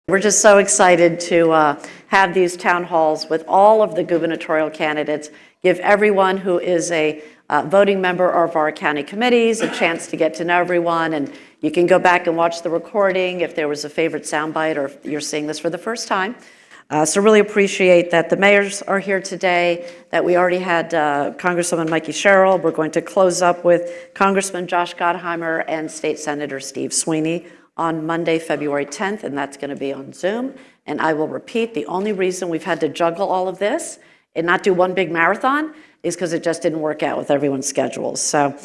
We're just so excited to have these town halls with all of the gubernatorial candidates, give everyone who is a voting member of our county committees a chance to get to know everyone. And you can go back and watch the recording if there was a favorite soundbite or if you're seeing this for the first time. So really appreciate that the mayors are here today, that we already had Congresswoman Mikey Sherrill. We're going to close up with Congressman Josh Gottheimer and State Senator Steve Sweeney on Monday, February 10th, and that's going to be on Zoom. And I will repeat, the only reason we've had to juggle all of this and not do one big marathon is because it just didn't work out with everyone's schedules. So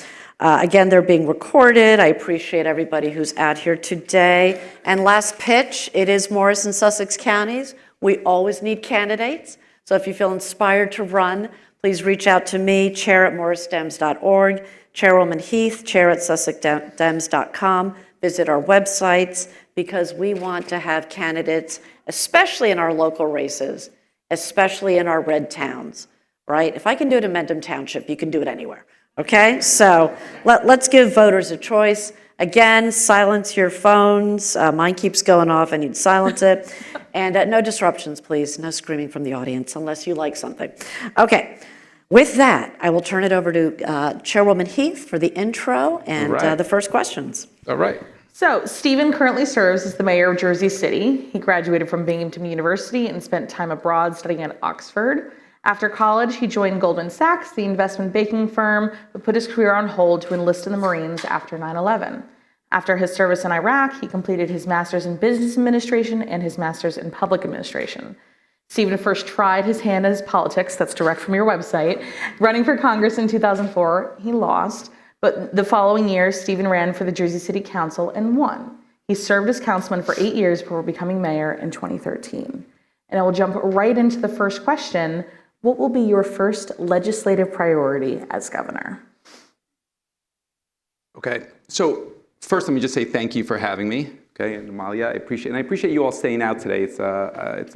again, they're being recorded. I appreciate everybody who's out here today. And last pitch, it is Morris and Sussex counties. We always need candidates. So if you feel inspired to run, please reach out to me, chair@morrisdems.org, Chairwoman Heath, chair@sussexdems.com. Visit our websites, because we want to have candidates, especially in our local races, especially in our red towns, right? If I can do it in Mendham Township, you can do it anywhere, okay? So let's give voters a choice. Again, silence your phones. Mine keeps going off. I need to silence it. And no disruptions, please. No screaming from the audience unless you like something. Okay. With that, I will turn it over to Chairwoman Heath for the intro and the first questions. All right. So Stephen currently serves as the mayor of Jersey City. He graduated from Binghamton University and spent time abroad studying at Oxford. After college, he joined Goldman Sachs, the investment banking firm, but put his career on hold to enlist in the Marines after 9/11. After his service in Iraq, he completed his master's in business administration and his master's in public administration. Stephen first tried his hand at his politics, that's direct from your website. Running for Congress in 2004, he lost, but the following year, Stephen ran for the Jersey City Council and won. He served as councilman for 8 years before becoming mayor in 2013. And I will jump right into the first question. What will be your first legislative priority as governor? Okay, so first let me just say thank you for having me. Okay, and Amalia, I appreciate you all staying out today.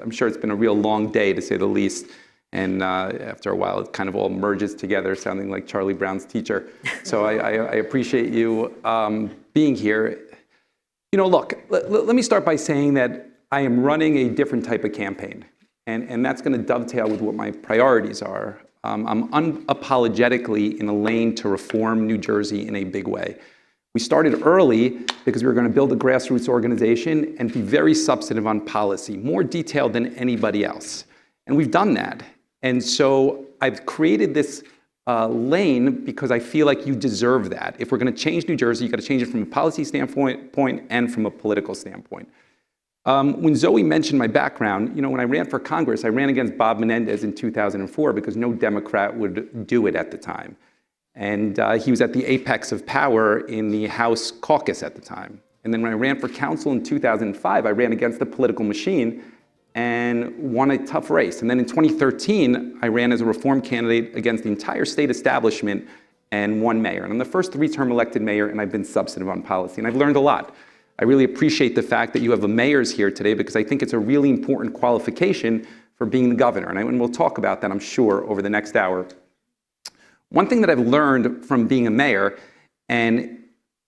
I'm sure it's been a real long day, to say the least. And after a while, it kind of all merges together, sounding like Charlie Brown's teacher. So I appreciate you being here. You know, look, let me start by saying that I am running a different type of campaign. And that's going to dovetail with what my priorities are. I'm unapologetically in a lane to reform New Jersey in a big way. We started early because we were going to build a grassroots organization and be very substantive on policy, more detailed than anybody else. And we've done that. And so I've created this lane because I feel like you deserve that. If we're going to change New Jersey, you've got to change it from a policy standpoint and from a political standpoint. When Zoe mentioned my background, you know, when I ran for Congress, I ran against Bob Menendez in 2004 because no Democrat would do it at the time. And he was at the apex of power in the House caucus at the time. And then when I ran for council in 2005, I ran against the political machine and won a tough race. And then in 2013, I ran as a reform candidate against the entire state establishment and won mayor. And I'm the first three-term elected mayor, and I've been substantive on policy. And I've learned a lot. I really appreciate the fact that you have the mayors here today, because I think it's a really important qualification for being the governor. And we'll talk about that, I'm sure, over the next hour. One thing that I've learned from being a mayor, and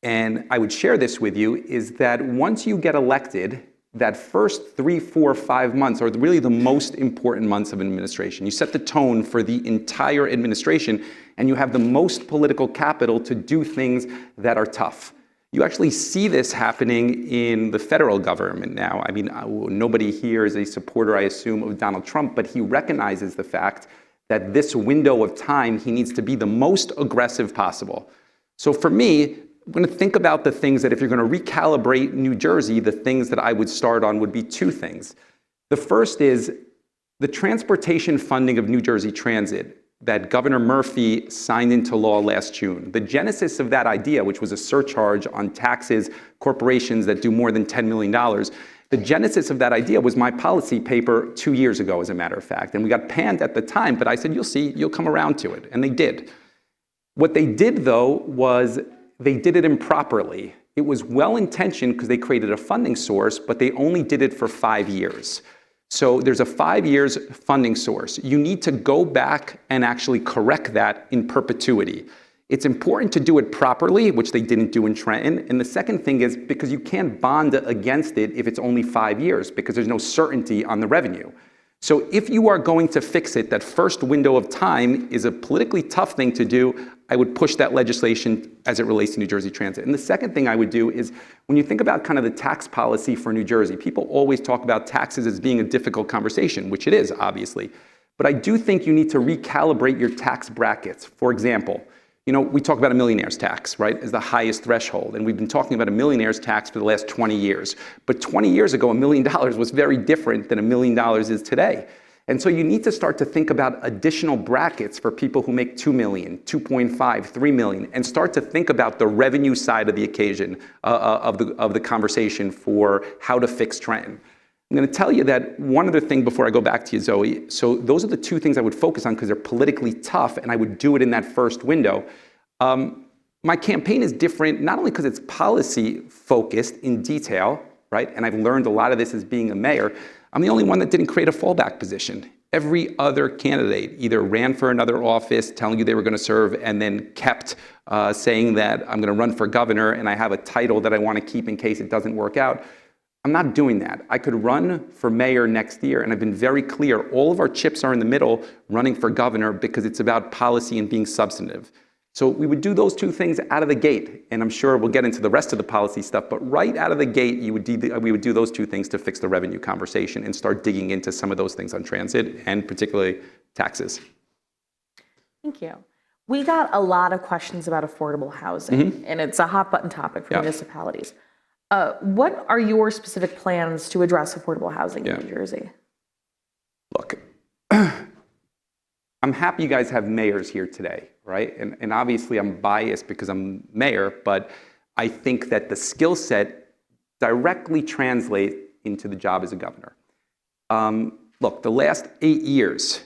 I would share this with you, is that once you get elected, that first 3, 4, 5 months are really the most important months of administration. You set the tone for the entire administration, and you have the most political capital to do things that are tough. You actually see this happening in the federal government now. I mean, nobody here is a supporter, I assume, of Donald Trump, but he recognizes the fact that this window of time, he needs to be the most aggressive possible. So for me, I'm going to think about the things that if you're going to recalibrate New Jersey, the things that I would start on would be two things. The first is the transportation funding of New Jersey Transit that Governor Murphy signed into law last June. The genesis of that idea, which was a surcharge on taxes, corporations that do more than $10 million, the genesis of that idea was my policy paper 2 years ago, as a matter of fact. And we got panned at the time, but I said, you'll see, you'll come around to it. And they did. What they did, though, was they did it improperly. It was well-intentioned because they created a funding source, but they only did it for 5 years. So there's a 5 years funding source. You need to go back and actually correct that in perpetuity. it's important to do it properly, which they didn't do in Trenton. And the second thing is because you can't bond against it if it's only 5 years, because there's no certainty on the revenue. So if you are going to fix it, that first window of time is a politically tough thing to do. I would push that legislation as it relates to New Jersey Transit. And the second thing I would do is when you think about kind of the tax policy for New Jersey, people always talk about taxes as being a difficult conversation, which it is, obviously. But I do think you need to recalibrate your tax brackets. For example, we talk about a millionaire's tax, right, as the highest threshold. And we've been talking about a millionaire's tax for the last 20 years. But 20 years ago, $1 million was very different than $1 million is today. And so you need to start to think about additional brackets for people who make 2 million, 2.5, 3 million, and start to think about the revenue side of the occasion of the conversation for how to fix Trenton. I'm going to tell you that one other thing before I go back to you, Zoe. So those are the two things I would focus on because they're politically tough, and I would do it in that first window. My campaign is different, not only because it's policy focused in detail, right? And I've learned a lot of this as being a mayor. I'm the only one that didn't create a fallback position. Every other candidate either ran for another office telling you they were going to serve and then kept saying that I'm going to run for governor and I have a title that I want to keep in case it doesn't work out. I'm not doing that. I could run for mayor next year, and I've been very clear. All of our chips are in the middle running for governor because it's about policy and being substantive. So we would do those two things out of the gate, and I'm sure we'll get into the rest of the policy stuff, but right out of the gate, we would do those two things to fix the revenue conversation and start digging into some of those things on transit and particularly taxes. Thank you. We got a lot of questions about affordable housing, and it's a hot button topic for municipalities. What are your specific plans to address affordable housing in New Jersey? Look, I'm happy you guys have mayors here today, right? And obviously I'm biased because I'm mayor, but I think that the skill set directly translates into the job as a governor. Look, the last 8 years,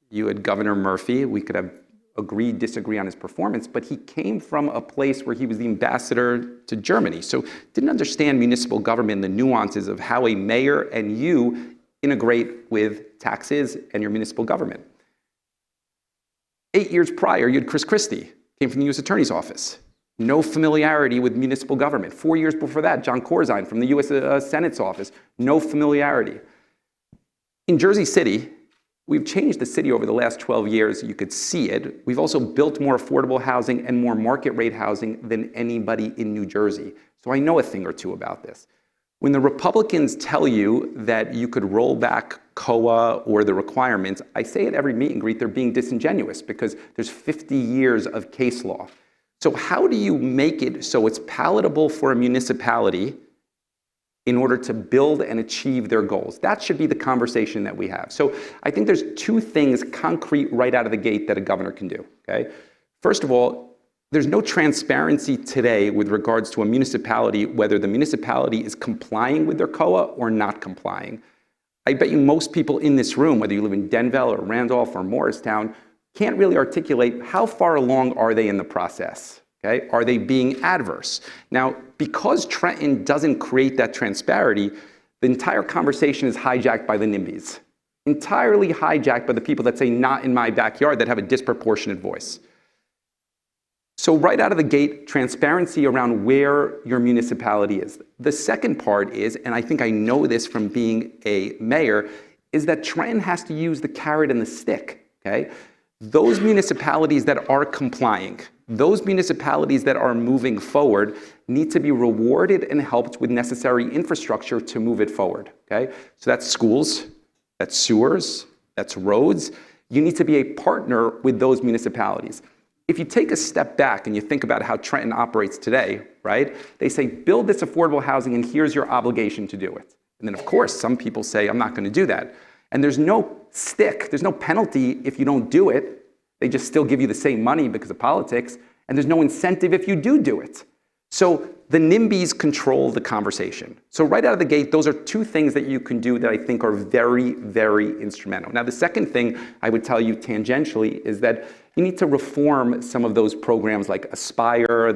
you had Governor Murphy. We could have agree, disagree on his performance, but he came from a place where he was the ambassador to Germany. So didn't understand municipal government, the nuances of how a mayor and you integrate with taxes and your municipal government. 8 years prior, you had Chris Christie, came from the U.S. Attorney's Office. No familiarity with municipal government. 4 years before that, John Corzine from the U.S. Senate's office. No familiarity. In Jersey City, we've changed the city over the last 12 years. You could see it. We've also built more affordable housing and more market rate housing than anybody in New Jersey. So I know a thing or two about this. When the Republicans tell you that you could roll back COA or the requirements, I say at every meet and greet they're being disingenuous because there's 50 years of case law. So how do you make it so it's palatable for a municipality in order to build and achieve their goals? That should be the conversation that we have. So I think there's two things concrete right out of the gate that a governor can do, okay? First of all, there's no transparency today with regards to a municipality, whether the municipality is complying with their COA or not complying. I bet you most people in this room, whether you live in Denville or Randolph or Morristown, can't really articulate how far along are they in the process. Okay? Are they being adverse? Now, because Trenton doesn't create that transparency, the entire conversation is hijacked by the NIMBYs. Entirely hijacked by the people that say, not in my backyard, that have a disproportionate voice. So right out of the gate, transparency around where your municipality is. The second part is, and I think I know this from being a mayor, is that Trenton has to use the carrot and the stick, okay? Those municipalities that are complying, those municipalities that are moving forward need to be rewarded and helped with necessary infrastructure to move it forward, okay? So that's schools, that's sewers, that's roads. You need to be a partner with those municipalities. If you take a step back and you think about how Trenton operates today, right? They say, build this affordable housing and here's your obligation to do it. And then of course, some people say, I'm not going to do that. And there's no stick, there's no penalty if you don't do it. They just still give you the same money because of politics. And there's no incentive if you do it. So the NIMBYs control the conversation. So right out of the gate, those are two things that you can do that I think are very, very instrumental. Now, the second thing I would tell you tangentially is that you need to reform some of those programs like Aspire,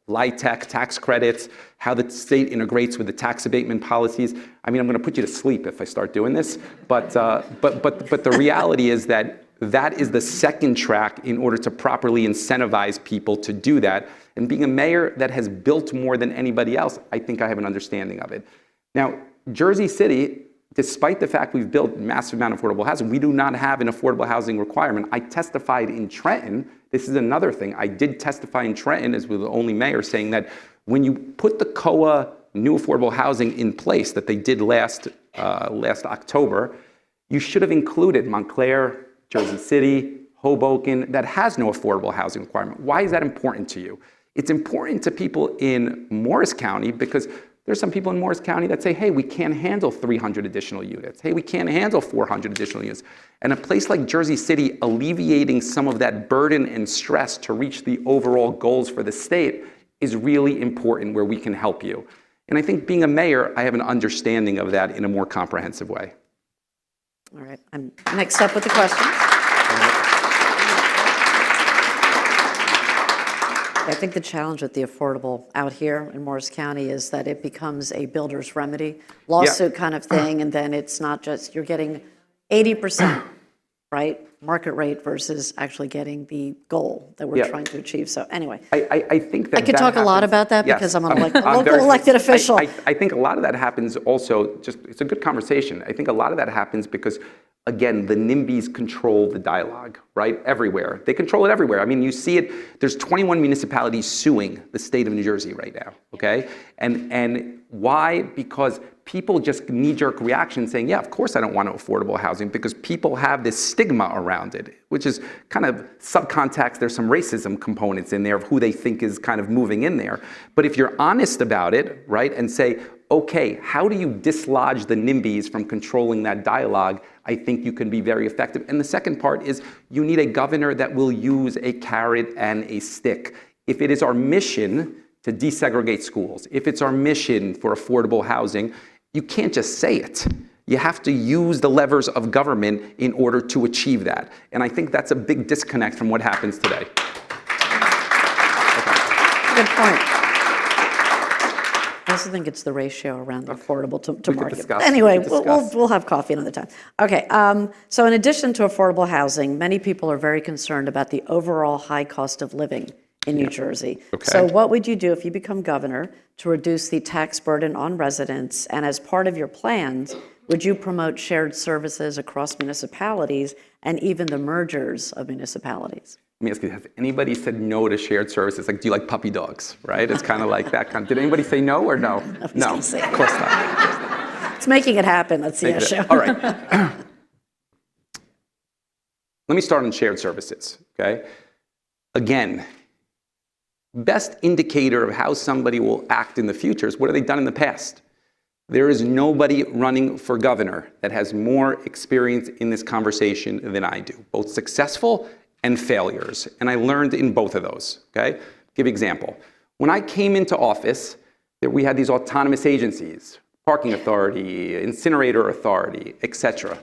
LIHTC, tax credits, how the state integrates with the tax abatement policies. I mean, I'm going to put you to sleep if I start doing this, but the reality is that that is the second track in order to properly incentivize people to do that. And being a mayor that has built more than anybody else, I think I have an understanding of it. Now, Jersey City, despite the fact we've built a massive amount of affordable housing, we do not have an affordable housing requirement. I testified in Trenton. This is another thing. I did testify in Trenton as the only mayor saying that when you put the COA new affordable housing in place that they did last October, you should have included Montclair, Jersey City, Hoboken, that has no affordable housing requirement. Why is that important to you? It's important to people in Morris County because there's some people in Morris County that say, hey, we can't handle 300 additional units. Hey, we can't handle 400 additional units. And a place like Jersey City alleviating some of that burden and stress to reach the overall goals for the state is really important where we can help you. And I think being a mayor, I have an understanding of that in a more comprehensive way. All right, I'm next up with the questions. I think the challenge with the affordable out here in Morris County is that it becomes a builder's remedy, lawsuit kind of thing, and then it's not just, you're getting 80%, right, market rate versus actually getting the goal that we're trying to achieve. So anyway. I think that I could talk a lot about that because I'm a local elected official. I think a lot of that happens also, it's a good conversation. I think a lot of that happens because, again, the NIMBYs control the dialogue, right? Everywhere. They control it everywhere. I mean, you see it, there's 21 municipalities suing the state of New Jersey right now, okay? And why? Because people just knee-jerk reaction saying, yeah, of course I don't want affordable housing because people have this stigma around it, which is kind of subcontext. There's some racism components in there of who they think is kind of moving in there. But if you're honest about it, right, and say, okay, how do you dislodge the NIMBYs from controlling that dialogue? I think you can be very effective. And the second part is you need a governor that will use a carrot and a stick. If it is our mission to desegregate schools, if it's our mission for affordable housing, you can't just say it. You have to use the levers of government in order to achieve that. And I think that's a big disconnect from what happens today. Good point. I also think it's the ratio around the affordable to market. Anyway, we'll have coffee another time. Okay, so in addition to affordable housing, many people are very concerned about the overall high cost of living in New Jersey. Okay. So what would you do if you become governor to reduce the tax burden on residents? And as part of your plans, would you promote shared services across municipalities and even the mergers of municipalities? Let me ask you, has anybody said no to shared services? Like, do you like puppy dogs, right? It's kind of like that kind of, did anybody say no or no? No, of course not. It's making it happen, that's the issue. All right. Let me start on shared services, okay? Again, best indicator of how somebody will act in the future is what have they done in the past? There is nobody running for governor that has more experience in this conversation than I do, both successful and failures. And I learned in both of those, okay? Give you an example. When I came into office, we had these autonomous agencies, parking authority, incinerator authority, etc.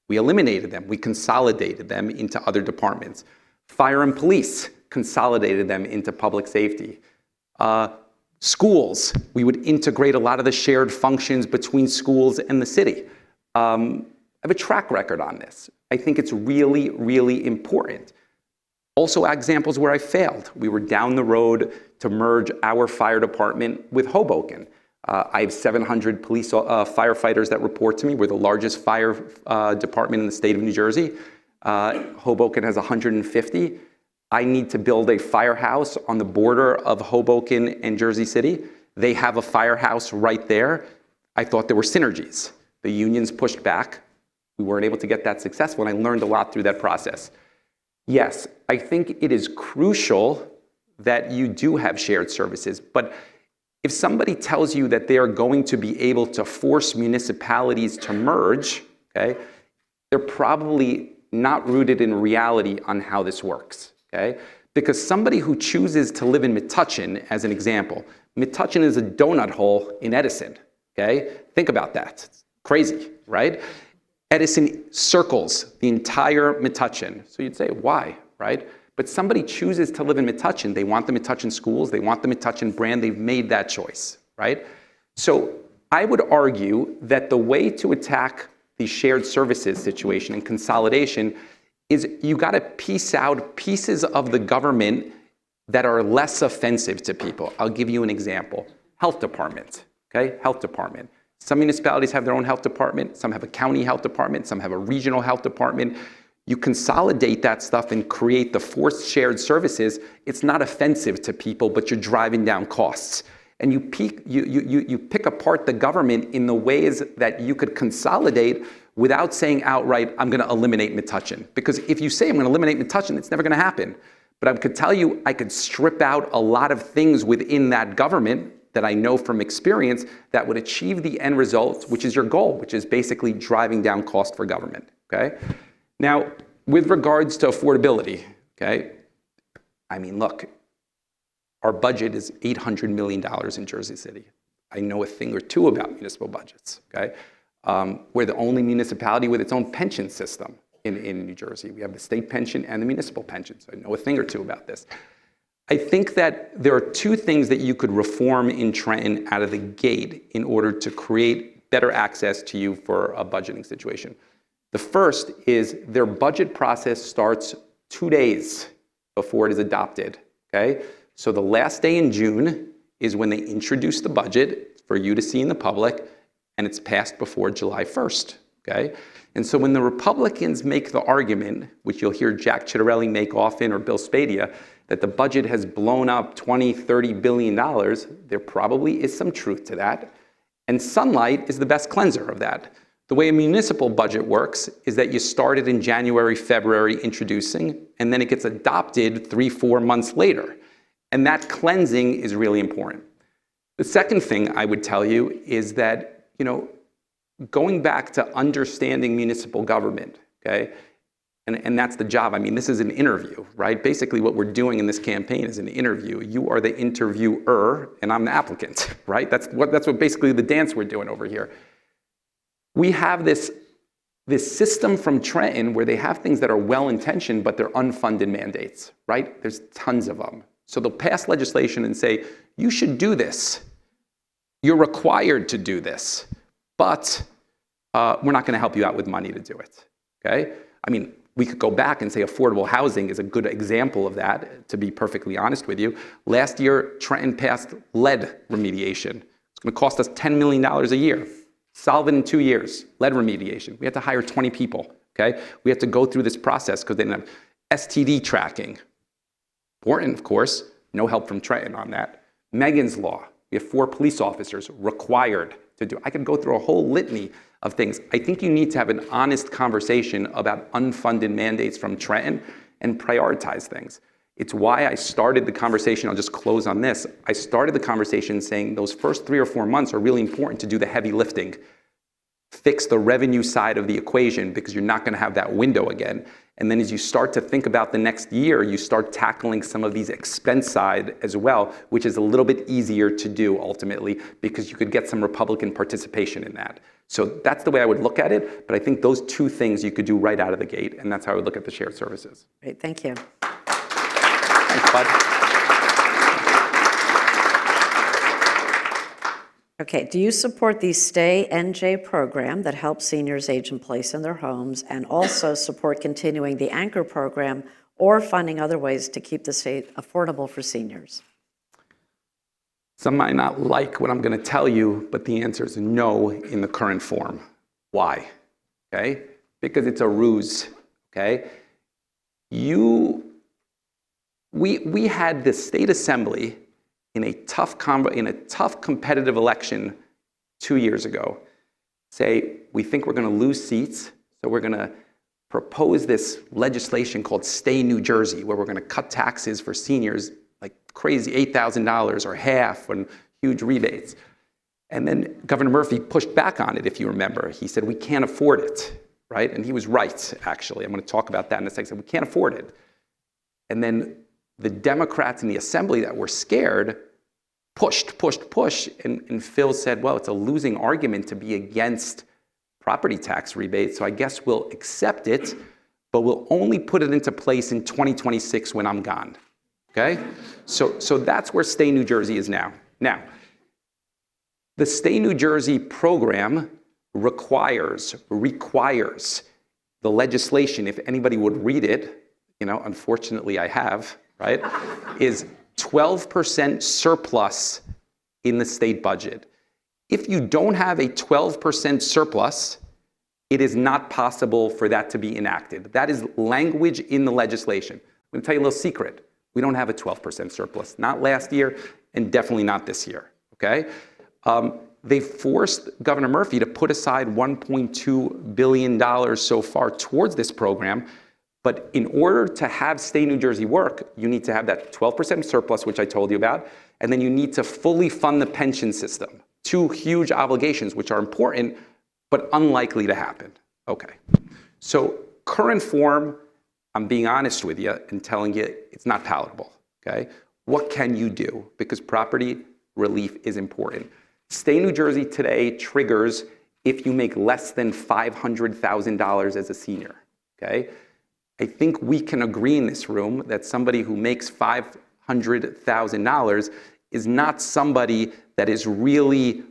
We eliminated them. We consolidated them into other departments. Fire and police, consolidated them into public safety. Schools, we would integrate a lot of the shared functions between schools and the city. I have a track record on this. I think it's really, really important. Also examples where I failed. We were down the road to merge our fire department with Hoboken. I have 700 police firefighters that report to me. We're the largest fire department in the state of New Jersey. Hoboken has 150. I need to build a firehouse on the border of Hoboken and Jersey City. They have a firehouse right there. I thought there were synergies. The unions pushed back. We weren't able to get that successful, and I learned a lot through that process. Yes, I think it is crucial that you do have shared services, but if somebody tells you that they are going to be able to force municipalities to merge, okay, they're probably not rooted in reality on how this works, okay? Because somebody who chooses to live in Metuchen, as an example, Metuchen is a donut hole in Edison, okay? Think about that. It's crazy, right? Edison circles the entire Metuchen. So you'd say, why, right? But somebody chooses to live in Metuchen. They want the Metuchen schools. They want the Metuchen brand. They've made that choice, right? So I would argue that the way to attack the shared services situation and consolidation is you got to piece out pieces of the government that are less offensive to people. I'll give you an example. Health department, okay? Health department. Some municipalities have their own health department. Some have a county health department. Some have a regional health department. You consolidate that stuff and create the forced shared services. It's not offensive to people, but you're driving down costs. And you pick apart the government in the ways that you could consolidate without saying outright, I'm going to eliminate Metuchen. Because if you say I'm going to eliminate Metuchen, it's never going to happen. But I could tell you, I could strip out a lot of things within that government that I know from experience that would achieve the end result, which is your goal, which is basically driving down cost for government, okay? Now, with regards to affordability, okay? I mean, look, our budget is $800 million in Jersey City. I know a thing or two about municipal budgets, okay? We're the only municipality with its own pension system in New Jersey. We have the state pension and the municipal pension, so I know a thing or two about this. I think that there are two things that you could reform in Trenton out of the gate in order to create better access to you for a budgeting situation. The first is their budget process starts 2 days before it is adopted, okay? So the last day in June is when they introduce the budget for you to see in the public, and it's passed before July 1st, okay? And so when the Republicans make the argument, which you'll hear Jack Ciattarelli make often or Bill Spadia, that the budget has blown up $20, $30 billion, there probably is some truth to that. And sunlight is the best cleanser of that. The way a municipal budget works is that you start it in January, February introducing, and then it gets adopted 3-4 months later. And that cleansing is really important. The second thing I would tell you is that, going back to understanding municipal government, okay? And that's the job. I mean, this is an interview, right? Basically what we're doing in this campaign is an interview. You are the interviewer and I'm the applicant, right? That's what basically the dance we're doing over here. We have this system from Trenton where they have things that are well-intentioned, but they're unfunded mandates, right? There's tons of them. So they'll pass legislation and say, you should do this. You're required to do this, but we're not going to help you out with money to do it, okay? I mean, we could go back and say affordable housing is a good example of that, to be perfectly honest with you. Last year, Trenton passed lead remediation. It's going to cost us $10 million a year. Solve it in 2 years, lead remediation. We had to hire 20 people, okay? We had to go through this process because they didn't have STD tracking. Important, of course, no help from Trenton on that. Megan's Law, we have 4 police officers required to do. I could go through a whole litany of things. I think you need to have an honest conversation about unfunded mandates from Trenton and prioritize things. It's why I started the conversation, I'll just close on this. I started the conversation saying those first 3 or 4 months are really important to do the heavy lifting. Fix the revenue side of the equation because you're not going to have that window again. And then as you start to think about the next year, you start tackling some of these expense side as well, which is a little bit easier to do ultimately because you could get some Republican participation in that. So that's the way I would look at it. But I think those 2 things you could do right out of the gate. And that's how I would look at the shared services. Great, thank you. Thanks, Bud. Okay, do you support the Stay NJ program that helps seniors age in place in their homes and also support continuing the Anchor program or finding other ways to keep the state affordable for seniors? Some might not like what I'm going to tell you, but the answer is no in the current form. Why? Okay? Because it's a ruse. Okay? We had the state assembly in a tough competitive election 2 years ago say, we think we're going to lose seats, so we're going to propose this legislation called Stay New Jersey, where we're going to cut taxes for seniors like crazy $8,000 or half and huge rebates. And then Governor Murphy pushed back on it, if you remember. He said, we can't afford it, right? And he was right, actually. I'm going to talk about that in a second. He said, we can't afford it. And then the Democrats in the assembly that were scared pushed. And Phil said, well, it's a losing argument to be against property tax rebates, so I guess we'll accept it, but we'll only put it into place in 2026 when I'm gone. Okay? So that's where Stay New Jersey is now. Now, the Stay New Jersey program requires the legislation, if anybody would read it, unfortunately I have, right, is 12% surplus in the state budget. If you don't have a 12% surplus, it is not possible for that to be enacted. That is language in the legislation. I'm going to tell you a little secret. We don't have a 12% surplus, not last year and definitely not this year, okay? They forced Governor Murphy to put aside $1.2 billion so far towards this program. But in order to have Stay New Jersey work, you need to have that 12% surplus, which I told you about, and then you need to fully fund the pension system. Two huge obligations, which are important, but unlikely to happen. Okay. So current form, I'm being honest with you and telling you it's not palatable, okay? What can you do? Because property relief is important. Stay New Jersey today triggers if you make less than $500,000 as a senior, okay? I think we can agree in this room that somebody who makes $500,000 is not somebody that is really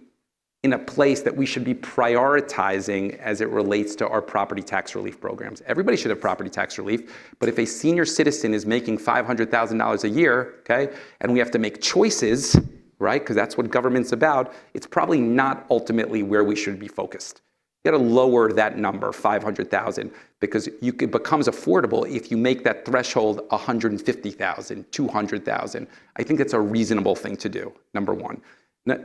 in a place that we should be prioritizing as it relates to our property tax relief programs. Everybody should have property tax relief, but if a senior citizen is making $500,000 a year, okay, and we have to make choices, right, because that's what government's about, it's probably not ultimately where we should be focused. You gotta lower that number, 500,000, because it becomes affordable if you make that threshold 150,000, 200,000. I think that's a reasonable thing to do, number one.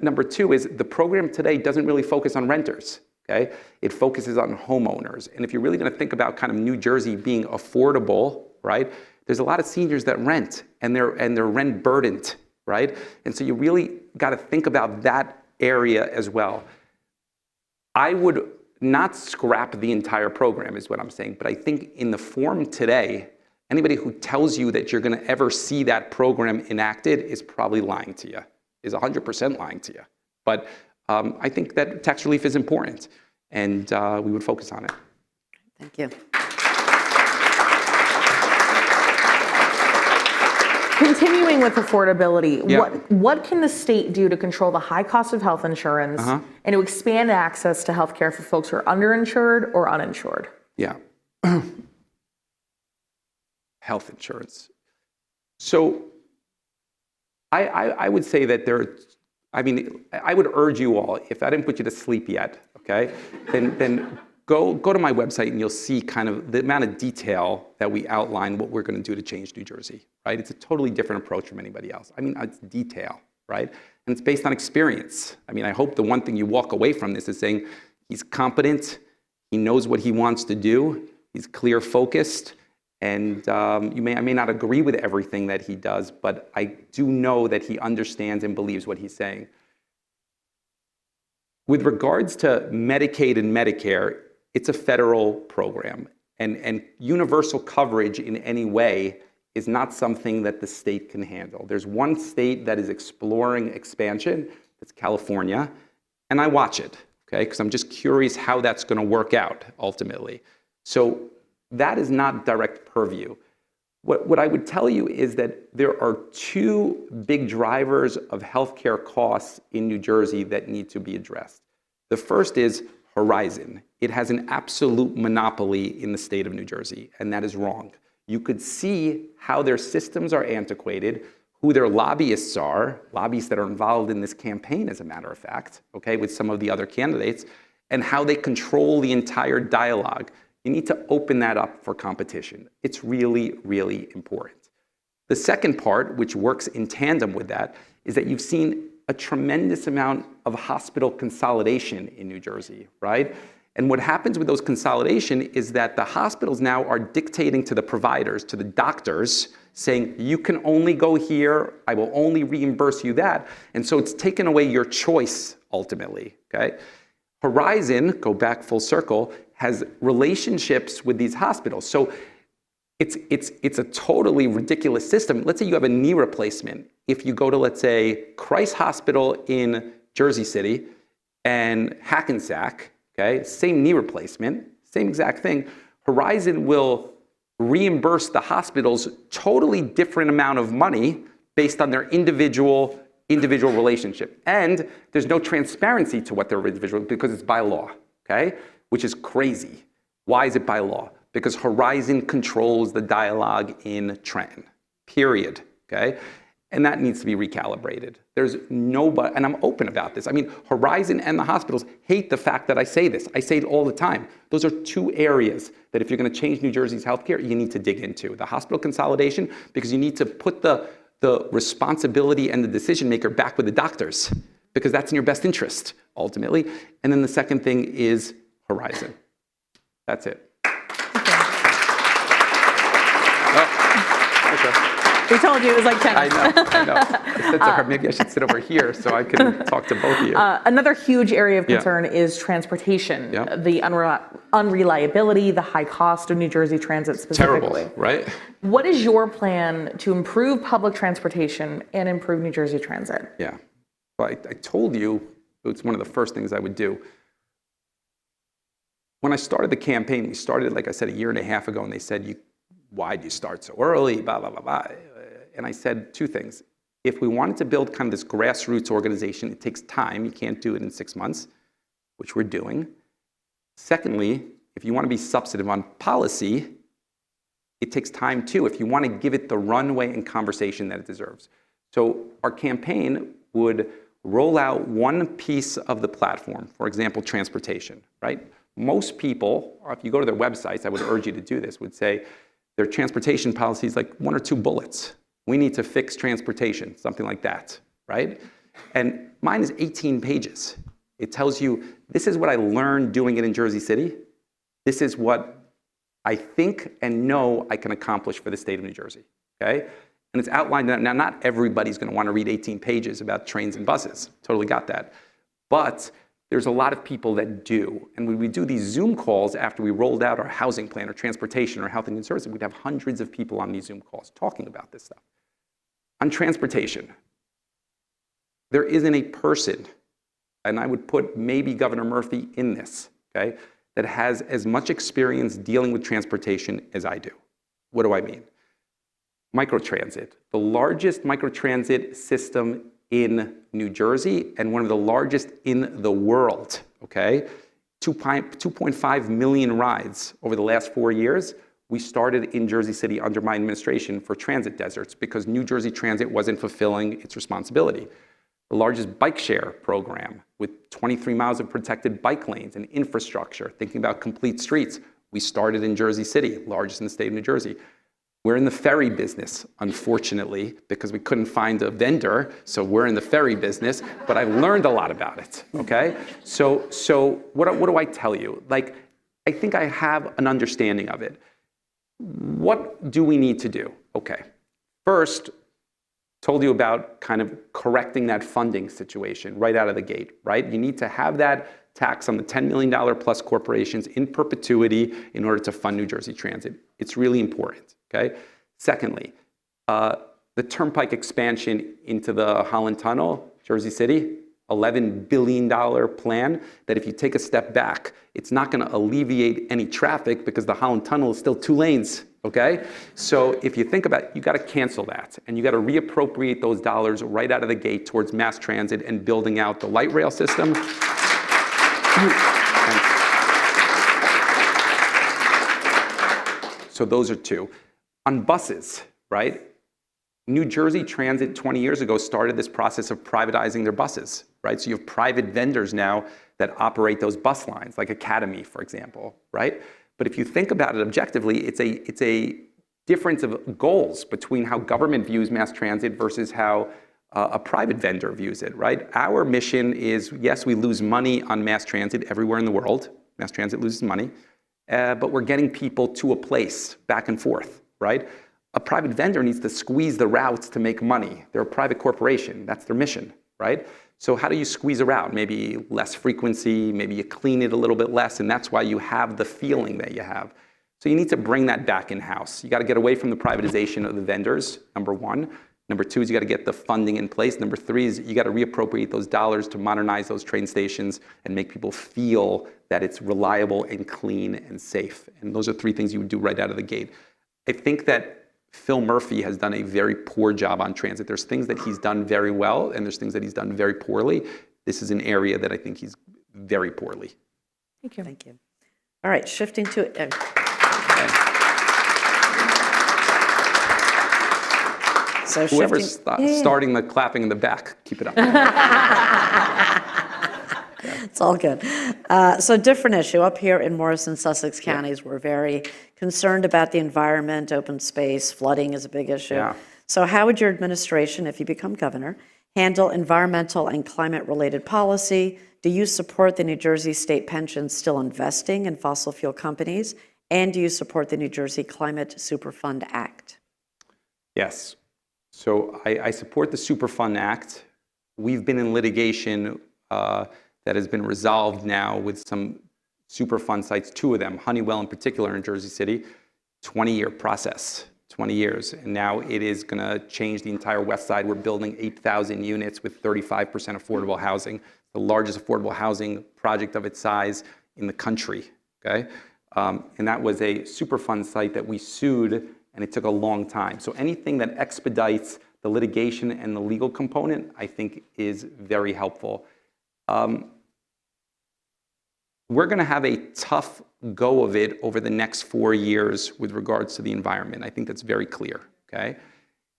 Number two is the program today doesn't really focus on renters, okay? It focuses on homeowners. And if you're really gonna think about kind of New Jersey being affordable, right? There's a lot of seniors that rent and they're rent burdened, right? And so you really gotta think about that area as well. I would not scrap the entire program is what I'm saying, but I think in the form today, anybody who tells you that you're gonna ever see that program enacted is probably lying to you, is 100% lying to you. But I think that tax relief is important and we would focus on it. Thank you. Continuing with affordability, Yeah. what can the state do to control the high cost of health insurance and to expand access to health care for folks who are underinsured or uninsured? Yeah. Health insurance. So I would say that I would urge you all, if I didn't put you to sleep yet, okay, then go to my website and you'll see kind of the amount of detail that we outline what we're going to do to change New Jersey, right? It's a totally different approach from anybody else. I mean, it's detail, right? And it's based on experience. I mean, I hope the one thing you walk away from this is saying he's competent, he knows what he wants to do, he's clear focused, and I may not agree with everything that he does, but I do know that he understands and believes what he's saying. With regards to Medicaid and Medicare, it's a federal program, and universal coverage in any way is not something that the state can handle. There's one state that is exploring expansion, that's California, and I watch it, okay, because I'm just curious how that's going to work out ultimately. So that is not direct purview. What I would tell you is that there are two big drivers of healthcare costs in New Jersey that need to be addressed. The first is Horizon. It has an absolute monopoly in the state of New Jersey, and that is wrong. You could see how their systems are antiquated, who their lobbyists are, lobbyists that are involved in this campaign, as a matter of fact, okay, with some of the other candidates, and how they control the entire dialogue. You need to open that up for competition. It's really, really important. The second part, which works in tandem with that, is that you've seen a tremendous amount of hospital consolidation in New Jersey, right? And what happens with those consolidation is that the hospitals now are dictating to the providers, to the doctors, saying, you can only go here, I will only reimburse you that. And so it's taken away your choice, ultimately, okay? Horizon, go back full circle, has relationships with these hospitals. So it's a totally ridiculous system. Let's say you have a knee replacement. If you go to, let's say, Christ Hospital in Jersey City and Hackensack, okay, same knee replacement, same exact thing, Horizon will reimburse the hospitals totally different amount of money based on their individual relationship. And there's no transparency to what their individual, because it's by law, okay, which is crazy. Why is it by law? Because Horizon controls the dialogue in Trenton, period, okay? And that needs to be recalibrated. There's nobody, and I'm open about this. I mean, Horizon and the hospitals hate the fact that I say this. I say it all the time. Those are two areas that if you're gonna change New Jersey's healthcare, you need to dig into. The hospital consolidation, because you need to put the responsibility and the decision maker back with the doctors, because that's in your best interest, ultimately. And then the second thing is Horizon. That's it. We told you it was like tennis. I know. I said to her, maybe I should sit over here so I can talk to both of you. Another huge area of concern is transportation, the unreliability, the high cost of New Jersey transit specifically. Terrible, right? What is your plan to improve public transportation and improve New Jersey transit? Yeah. Well, I told you it's one of the first things I would do. When I started the campaign, we started, like I said, a year and a half ago, and they said, why'd you start so early, blah, blah, blah, blah. And I said two things. If we wanted to build kind of this grassroots organization, it takes time. You can't do it in 6 months, which we're doing. Secondly, if you want to be substantive on policy, it takes time too, if you want to give it the runway and conversation that it deserves. So our campaign would roll out one piece of the platform, for example, transportation, right? Most people, or if you go to their websites, I would urge you to do this, would say their transportation policy is like 1 or 2 bullets. We need to fix transportation, something like that, right? And mine is 18 pages. It tells you, this is what I learned doing it in Jersey City. This is what I think and know I can accomplish for the state of New Jersey, okay? And it's outlined that now not everybody's gonna wanna read 18 pages about trains and buses, totally got that. But there's a lot of people that do. And when we do these Zoom calls after we rolled out our housing plan or transportation or health and human services, we'd have hundreds of people on these Zoom calls talking about this stuff. On transportation, there isn't a person, and I would put maybe Governor Murphy in this, okay, that has as much experience dealing with transportation as I do. What do I mean? Microtransit, the largest microtransit system in New Jersey and one of the largest in the world, okay? 2.5 million rides over the last 4 years. We started in Jersey City under my administration for transit deserts because New Jersey Transit wasn't fulfilling its responsibility. The largest bike share program with 23 miles of protected bike lanes and infrastructure, thinking about complete streets. We started in Jersey City, largest in the state of New Jersey. We're in the ferry business, unfortunately, because we couldn't find a vendor, so we're in the ferry business, but I've learned a lot about it, okay? So what do I tell you? Like, I think I have an understanding of it. What do we need to do? Okay, first, told you about kind of correcting that funding situation right out of the gate, right? You need to have that tax on the $10 million plus corporations in perpetuity in order to fund New Jersey Transit. It's really important, okay? Secondly, the Turnpike expansion into the Holland Tunnel, Jersey City, $11 billion plan that if you take a step back, it's not gonna alleviate any traffic because the Holland Tunnel is still 2 lanes, okay? So if you think about it, you gotta cancel that and you gotta reappropriate those dollars right out of the gate towards mass transit and building out the light rail system. So those are 2. On buses, right? New Jersey Transit 20 years ago started this process of privatizing their buses, right? So you have private vendors now that operate those bus lines, like Academy, for example, right? But if you think about it objectively, it's a difference of goals between how government views mass transit versus how a private vendor views it, right? Our mission is, yes, we lose money on mass transit everywhere in the world. Mass transit loses money, but we're getting people to a place back and forth, right? A private vendor needs to squeeze the routes to make money. They're a private corporation. That's their mission, right? So how do you squeeze a route? Maybe less frequency, maybe you clean it a little bit less, and that's why you have the feeling that you have. So you need to bring that back in-house. You got to get away from the privatization of the vendors, number 1. Number 2 is you got to get the funding in place. Number 3 is you got to reappropriate those dollars to modernize those train stations and make people feel that it's reliable and clean and safe. And those are 3 things you would do right out of the gate. I think that Phil Murphy has done a very poor job on transit. There's things that he's done very well, and there's things that he's done very poorly. This is an area that I think he's very poorly. Thank you. Thank you. All right, shifting to, so Whoever's shifting, starting the clapping in the back, keep it up. it's all good. So different issue. Up here in Morrison, Sussex counties, we're very concerned about the environment, open space, flooding is a big issue. Yeah. So how would your administration, if you become governor, handle environmental and climate-related policy? Do you support the New Jersey state pension still investing in fossil fuel companies? And do you support the New Jersey Climate Superfund Act? Yes. So I support the Superfund Act. We've been in litigation that has been resolved now with some Superfund sites, 2 of them, Honeywell in particular in Jersey City, 20-year process, 20 years. And now it is going to change the entire west side. We're building 8,000 units with 35% affordable housing, the largest affordable housing project of its size in the country, okay? And that was a Superfund site that we sued, and it took a long time. So anything that expedites the litigation and the legal component, I think is very helpful. We're going to have a tough go of it over the next 4 years with regards to the environment. I think that's very clear, okay?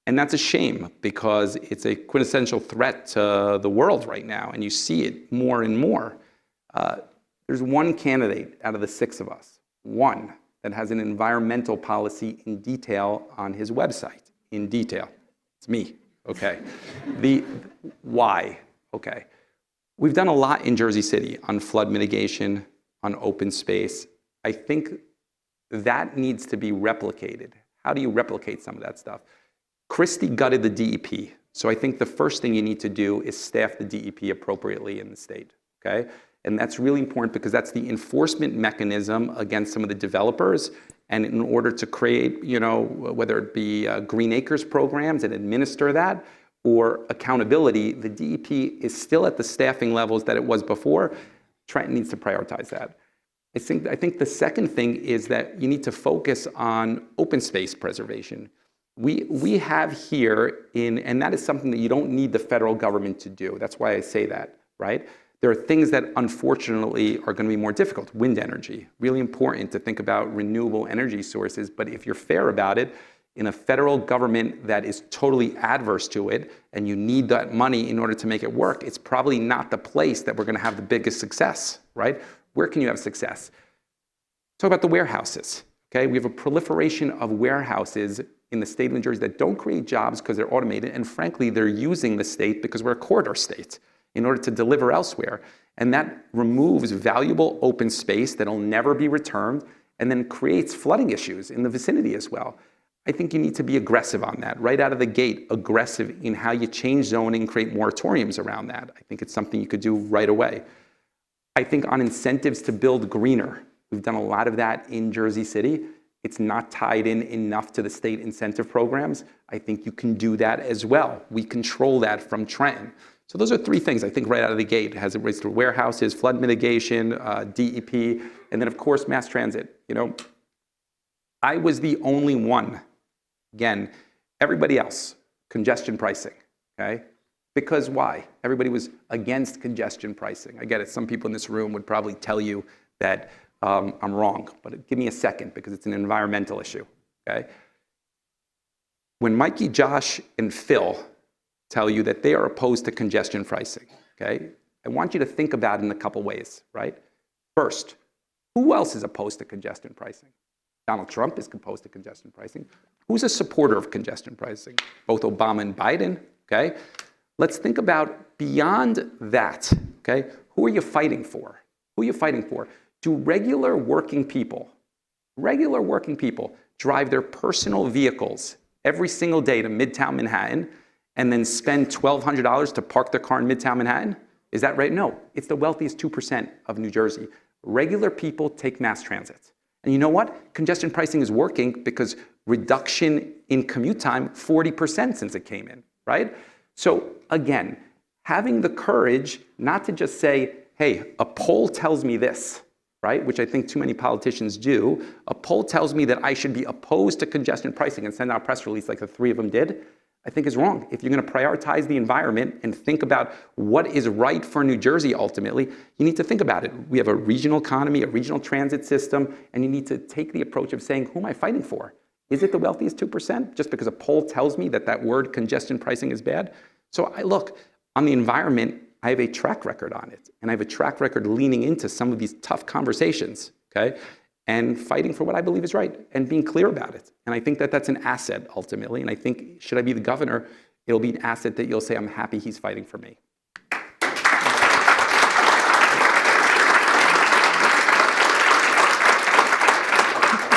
And that's a shame because it's a quintessential threat to the world right now, and you see it more and more. There's one candidate out of the 6 of us, one, that has an environmental policy in detail on his website, in detail. It's me, okay? Why? Okay. We've done a lot in Jersey City on flood mitigation, on open space. I think that needs to be replicated. How do you replicate some of that stuff? Christie gutted the DEP. So I think the first thing you need to do is staff the DEP appropriately in the state, okay? And that's really important because that's the enforcement mechanism against some of the developers. And in order to create, whether it be Green Acres programs and administer that, or accountability, the DEP is still at the staffing levels that it was before. Trenton needs to prioritize that. I think the second thing is that you need to focus on open space preservation. We have here and that is something that you don't need the federal government to do. That's why I say that, right? There are things that unfortunately are going to be more difficult. Wind energy, really important to think about renewable energy sources, but if you're fair about it, in a federal government that is totally adverse to it, and you need that money in order to make it work, it's probably not the place that we're going to have the biggest success, right? Where can you have success? Talk about the warehouses, okay? We have a proliferation of warehouses in the state of New Jersey that don't create jobs because they're automated, and frankly, they're using the state because we're a corridor state in order to deliver elsewhere. And that removes valuable open space that'll never be returned, and then creates flooding issues in the vicinity as well. I think you need to be aggressive on that, right out of the gate, aggressive in how you change zoning, create moratoriums around that. I think it's something you could do right away. I think on incentives to build greener, we've done a lot of that in Jersey City. It's not tied in enough to the state incentive programs. I think you can do that as well. We control that from Trenton. So those are 3 things I think right out of the gate as it relates to warehouses, flood mitigation, DEP, and then of course mass transit. I was the only one. Again, everybody else, congestion pricing, okay? Because why? Everybody was against congestion pricing. I get it, some people in this room would probably tell you that I'm wrong, but give me a second because it's an environmental issue, okay? When Mikey, Josh, and Phil tell you that they are opposed to congestion pricing, okay? I want you to think about it in a couple ways, right? First, who else is opposed to congestion pricing? Donald Trump is opposed to congestion pricing. Who's a supporter of congestion pricing? Both Obama and Biden, okay? Let's think about beyond that, okay? Who are you fighting for? Who are you fighting for? Do regular working people drive their personal vehicles every single day to Midtown Manhattan and then spend $1,200 to park their car in Midtown Manhattan? Is that right? No, it's the wealthiest 2% of New Jersey. Regular people take mass transit. And you know what? Congestion pricing is working because reduction in commute time, 40% since it came in, right? So again, having the courage not to just say, hey, a poll tells me this, right? Which I think too many politicians do. A poll tells me that I should be opposed to congestion pricing and send out a press release like the 3 of them did. I think is wrong. If you're going to prioritize the environment and think about what is right for New Jersey ultimately, you need to think about it. We have a regional economy, a regional transit system, and you need to take the approach of saying, who am I fighting for? Is it the wealthiest 2%? Just because a poll tells me that that word congestion pricing is bad? So look, on the environment, I have a track record on it. And I have a track record leaning into some of these tough conversations, okay? And fighting for what I believe is right and being clear about it. And I think that that's an asset ultimately. And I think, should I be the governor, it'll be an asset that you'll say, I'm happy he's fighting for me.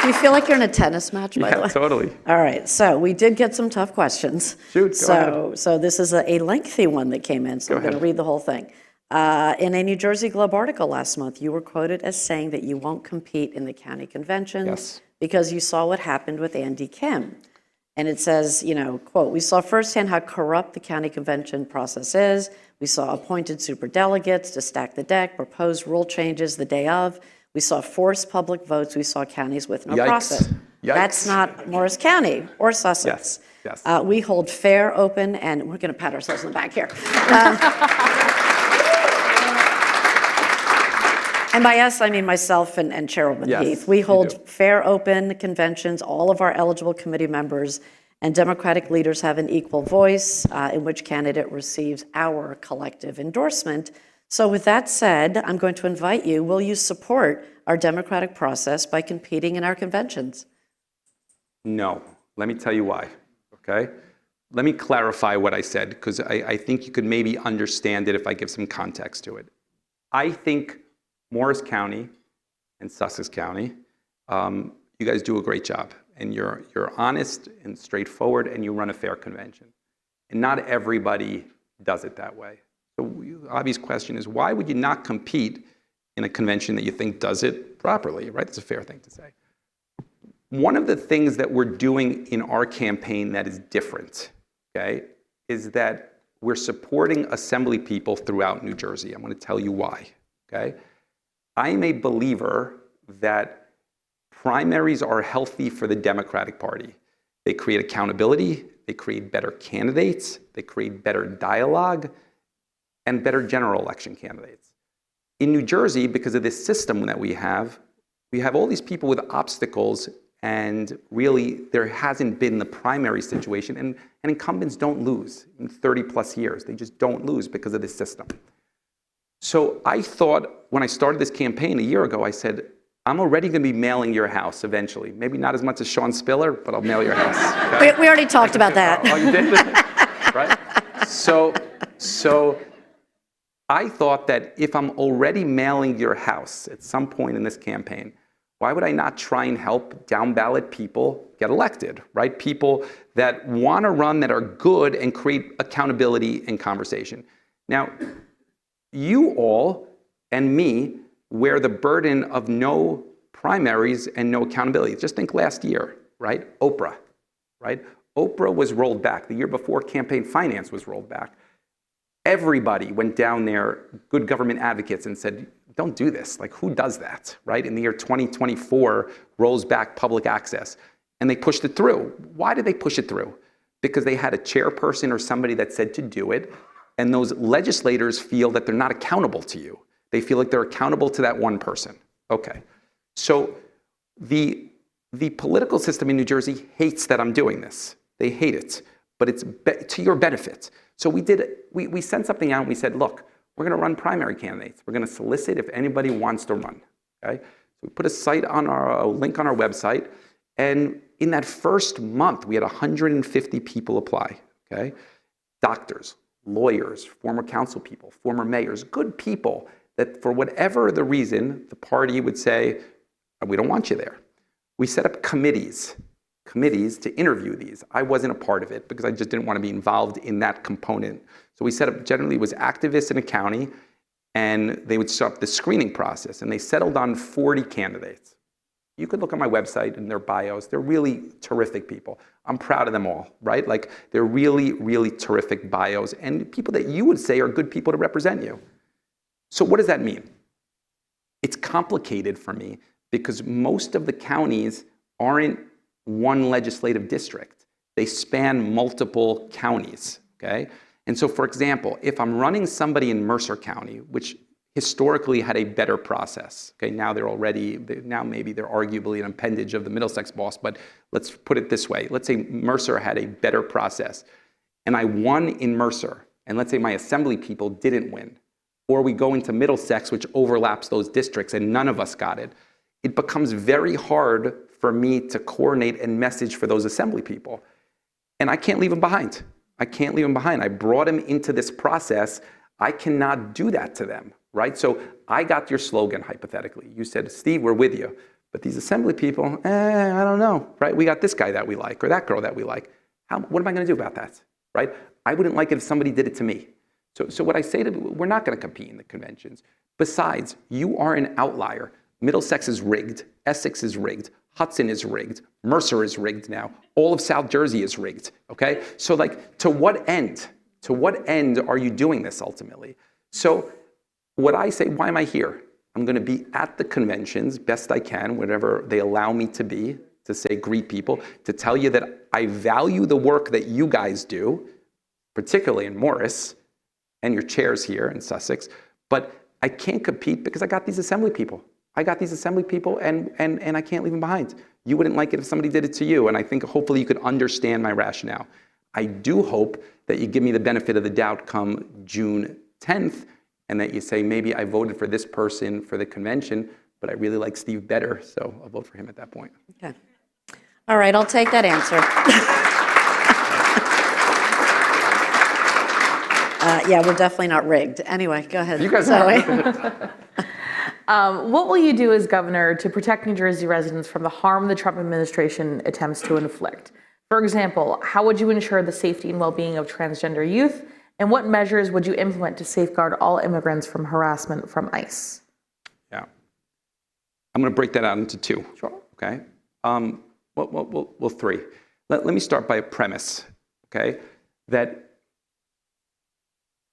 Do you feel like you're in a tennis match, by the way? Yeah, totally. All right, so we did get some tough questions. Shoot, go ahead. So this is a lengthy one that came in, so I'm going to read the whole thing. In a New Jersey Globe article last month, you were quoted as saying that you won't compete in the county conventions because you saw what happened with Andy Kim. And it says, you know, quote, we saw firsthand how corrupt the county convention process is. We saw appointed superdelegates to stack the deck, propose rule changes the day of. We saw forced public votes. We saw counties with no process. Yikes. That's not Morris County or Sussex. Yes. We hold fair, open, and we're going to pat ourselves on the back here. And by us, I mean myself and Chairwoman Heath. We hold fair, open conventions. All of our eligible committee members and Democratic leaders have an equal voice in which candidate receives our collective endorsement. So with that said, I'm going to invite you, will you support our democratic process by competing in our conventions? No. Let me tell you why, okay? Let me clarify what I said, because I think you could maybe understand it if I give some context to it. I think Morris County and Sussex County, you guys do a great job. And you're honest and straightforward, and you run a fair convention. And not everybody does it that way. So the obvious question is, why would you not compete in a convention that you think does it properly, right? That's a fair thing to say. One of the things that we're doing in our campaign that is different, okay, is that we're supporting assembly people throughout New Jersey. I'm going to tell you why, okay? I am a believer that primaries are healthy for the Democratic Party. They create accountability, they create better candidates, they create better dialogue, and better general election candidates. In New Jersey, because of this system that we have all these people with obstacles, and really there hasn't been the primary situation, and incumbents don't lose in 30 plus years. They just don't lose because of this system. So I thought, when I started this campaign a year ago, I said, I'm already going to be mailing your house eventually. Maybe not as much as Sean Spiller, but I'll mail your house. Okay? We already talked about that. Oh, you did? Right? So I thought that if I'm already mailing your house at some point in this campaign, why would I not try and help down ballot people get elected, right? People that want to run, that are good and create accountability and conversation. Now, you all and me wear the burden of no primaries and no accountability. Just think last year, right? Oprah, right? Oprah was rolled back. The year before, campaign finance was rolled back. Everybody went down there, good government advocates, and said, don't do this. Like, who does that, right? In the year 2024, rolls back public access. And they pushed it through. Why did they push it through? Because they had a chairperson or somebody that said to do it, and those legislators feel that they're not accountable to you. They feel like they're accountable to that one person. Okay. So the political system in New Jersey hates that I'm doing this. They hate it, but it's to your benefit. So we sent something out and we said, look, we're going to run primary candidates. We're going to solicit if anybody wants to run, okay? So we put a link on our website, and in that first month, we had 150 people apply, okay? Doctors, lawyers, former council people, former mayors, good people that for whatever the reason, the party would say, we don't want you there. We set up committees to interview these. I wasn't a part of it because I just didn't want to be involved in that component. So we set up, generally it was activists in a county, and they would set up the screening process, and they settled on 40 candidates. You could look on my website and their bios. They're really terrific people. I'm proud of them all, right? Like, they're really, really terrific bios, and people that you would say are good people to represent you. So what does that mean? It's complicated for me because most of the counties aren't one legislative district. they span multiple counties, okay? And so, for example, if I'm running somebody in Mercer County, which historically had a better process, okay? Now maybe they're arguably an appendage of the Middlesex boss, but let's put it this way. Let's say Mercer had a better process, and I won in Mercer, and let's say my assembly people didn't win, or we go into Middlesex, which overlaps those districts, and none of us got it. It becomes very hard for me to coordinate and message for those assembly people. And I can't leave them behind. I can't leave them behind. I brought them into this process. I cannot do that to them, right? So I got your slogan, hypothetically. You said, Steve, we're with you. But these assembly people, I don't know, right? We got this guy that we like, or that girl that we like. What am I going to do about that, right? I wouldn't like it if somebody did it to me. So what I say to them, we're not going to compete in the conventions. Besides, you are an outlier. Middlesex is rigged. Essex is rigged. Hudson is rigged. Mercer is rigged now. All of South Jersey is rigged, okay? So like, to what end? To what end are you doing this ultimately? So what I say, why am I here? I'm going to be at the conventions best I can, whatever they allow me to be, to say greet people, to tell you that I value the work that you guys do, particularly in Morris, and your chairs here in Sussex, but I can't compete because I got these assembly people. I got these assembly people and I can't leave them behind. You wouldn't like it if somebody did it to you, and I think hopefully you could understand my rationale. I do hope that you give me the benefit of the doubt come June 10th, and that you say, maybe I voted for this person for the convention, but I really like Steve better, so I'll vote for him at that point. Okay. All right, I'll take that answer. Yeah, we're definitely not rigged. Anyway, go ahead. You guys Zoe. What will you do as governor to protect New Jersey residents from the harm the Trump administration attempts to inflict? For example, how would you ensure the safety and well-being of transgender youth? And what measures would you implement to safeguard all immigrants from harassment from ICE? Yeah. I'm going to break that out into two. Sure. Okay? Well, three. Let me start by a premise, okay? That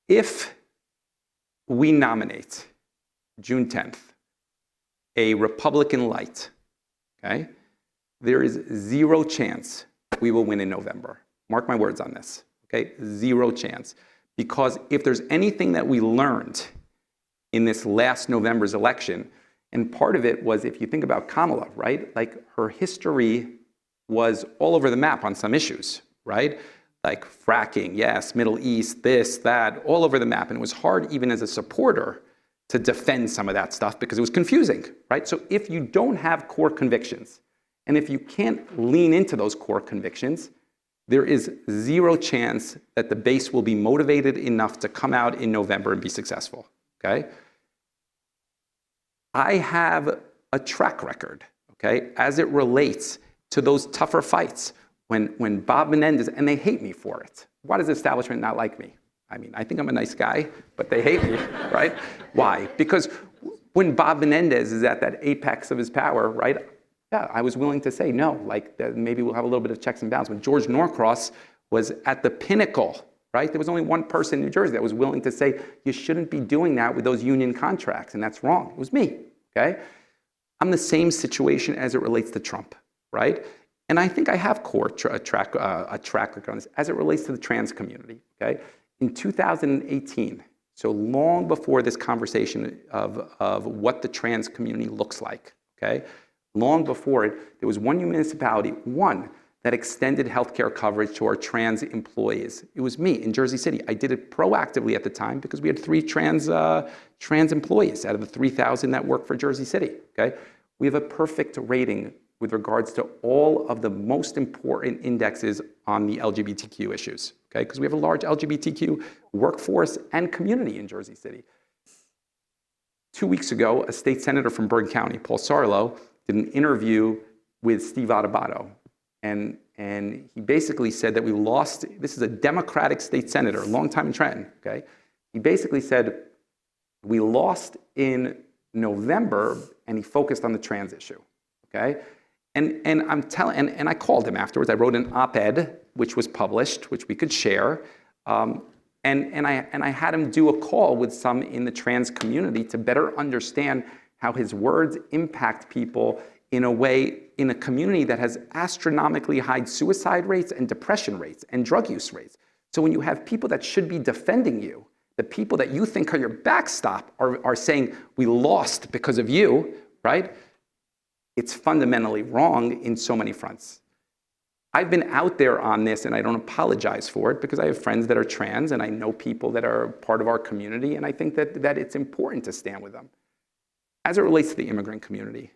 if we nominate June 10th a Republican light, okay, there is zero chance we will win in November. Mark my words on this, okay? Zero chance. Because if there's anything that we learned in this last November's election, and part of it was, if you think about Kamala, right? Like, her history was all over the map on some issues, right? Like fracking, yes, Middle East, this, that, all over the map. And it was hard, even as a supporter, to defend some of that stuff because it was confusing, right? So if you don't have core convictions, and if you can't lean into those core convictions, there is zero chance that the base will be motivated enough to come out in November and be successful, okay? I have a track record, okay, as it relates to those tougher fights. When Bob Menendez, and they hate me for it. Why does the establishment not like me? I mean, I think I'm a nice guy, but they hate me, right? Why? Because when Bob Menendez is at that apex of his power, right? Yeah, I was willing to say no, like maybe we'll have a little bit of checks and balances. When George Norcross was at the pinnacle, right? There was only one person in New Jersey that was willing to say, you shouldn't be doing that with those union contracts, and that's wrong. It was me, okay? I'm the same situation as it relates to Trump, right? And I think I have a track record on this as it relates to the trans community, okay? In 2018, so long before this conversation of what the trans community looks like, okay? Long before it, there was one municipality, that extended healthcare coverage to our trans employees. It was me in Jersey City. I did it proactively at the time because we had 3 trans employees out of the 3,000 that work for Jersey City, okay? We have a perfect rating with regards to all of the most important indexes on the LGBTQ issues, okay? Because we have a large LGBTQ workforce and community in Jersey City. 2 weeks ago, a state senator from Bergen County, Paul Sarlo, did an interview with Steve Adubato. And he basically said that we lost, this is a Democratic state senator, a long time in Trenton, okay? He basically said, we lost in November, and he focused on the trans issue, okay? And I called him afterwards. I wrote an op-ed, which was published, which we could share. And I had him do a call with some in the trans community to better understand how his words impact people in a way, in a community that has astronomically high suicide rates and depression rates and drug use rates. So when you have people that should be defending you, the people that you think are your backstop are saying, we lost because of you, right? It's fundamentally wrong in so many fronts. I've been out there on this, and I don't apologize for it, because I have friends that are trans, and I know people that are part of our community, and I think that it's important to stand with them. As it relates to the immigrant community,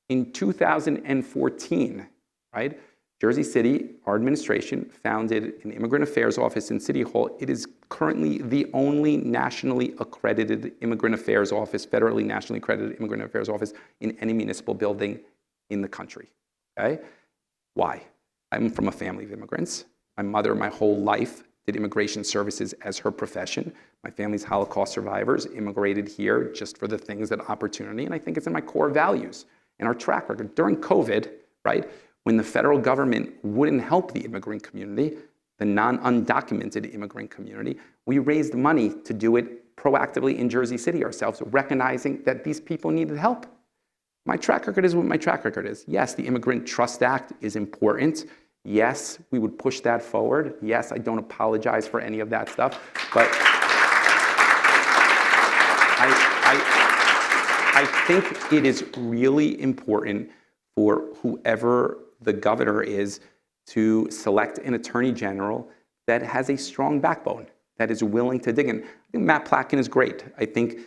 in 2014, right, Jersey City, our administration, founded an immigrant affairs office in City Hall. It is currently the only nationally accredited immigrant affairs office, federally nationally accredited immigrant affairs office in any municipal building in the country, okay? Why? I'm from a family of immigrants. My mother, my whole life, did immigration services as her profession. My family's Holocaust survivors immigrated here just for the things that opportunity, and I think it's in my core values and our track record. During COVID, right, when the federal government wouldn't help the immigrant community, the undocumented immigrant community, we raised money to do it proactively in Jersey City ourselves, recognizing that these people needed help. My track record is what my track record is. Yes, the Immigrant Trust Act is important. Yes, we would push that forward. Yes, I don't apologize for any of that stuff, but I think it is really important for whoever the governor is to select an attorney general that has a strong backbone, that is willing to dig in. I think Matt Plotkin is great. I think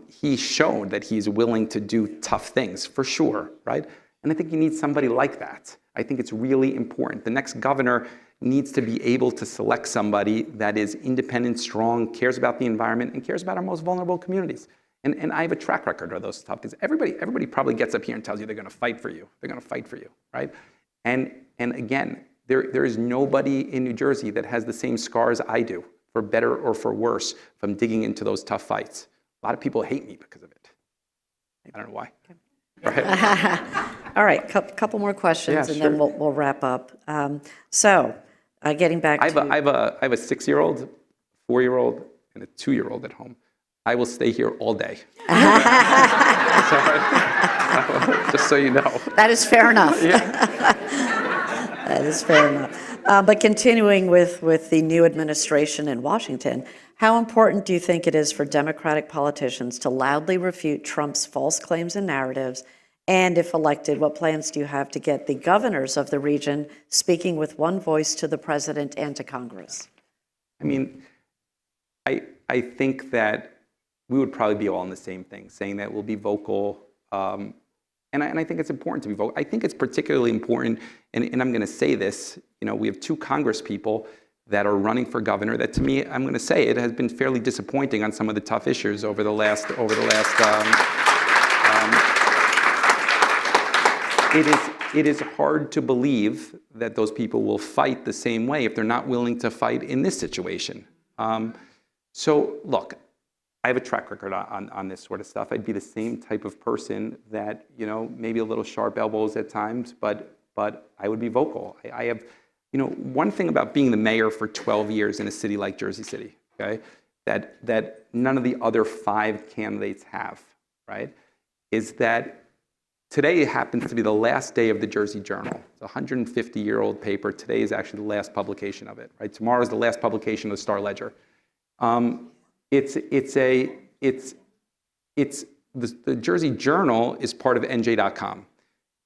he's shown that he's willing to do tough things, for sure, right? And I think you need somebody like that. I think it's really important. The next governor needs to be able to select somebody that is independent, strong, cares about the environment, and cares about our most vulnerable communities. And I have a track record of those stuff, because everybody probably gets up here and tells you they're going to fight for you. They're going to fight for you, right? And again, there is nobody in New Jersey that has the same scars I do, for better or for worse, from digging into those tough fights. A lot of people hate me because of it. I don't know why. Okay. Right. All right, couple more questions, Yeah, and sure. then we'll wrap up. Getting back to... I have a 6-year-old, 4-year-old, and a 2-year-old at home. I will stay here all day. Just so you know. That is fair enough. Yeah. That is fair enough. But continuing with the new administration in Washington, how important do you think it is for Democratic politicians to loudly refute Trump's false claims and narratives? And if elected, what plans do you have to get the governors of the region speaking with one voice to the president and to Congress? I mean, I think that we would probably be all in the same thing, saying that we'll be vocal. And I think it's important to be vocal. I think it's particularly important, and I'm going to say this, we have 2 Congress people that are running for governor that, to me, I'm going to say it has been fairly disappointing on some of the tough issues over the last it is hard to believe that those people will fight the same way if they're not willing to fight in this situation. So look, I have a track record on this sort of stuff. I'd be the same type of person that, maybe a little sharp elbows at times, but I would be vocal. I have, one thing about being the mayor for 12 years in a city like Jersey City, okay, that none of the other 5 candidates have, right, is that today happens to be the last day of the Jersey Journal. It's a 150-year-old paper. Today is actually the last publication of it, right? Tomorrow is the last publication of the Star Ledger. The Jersey Journal is part of NJ.com.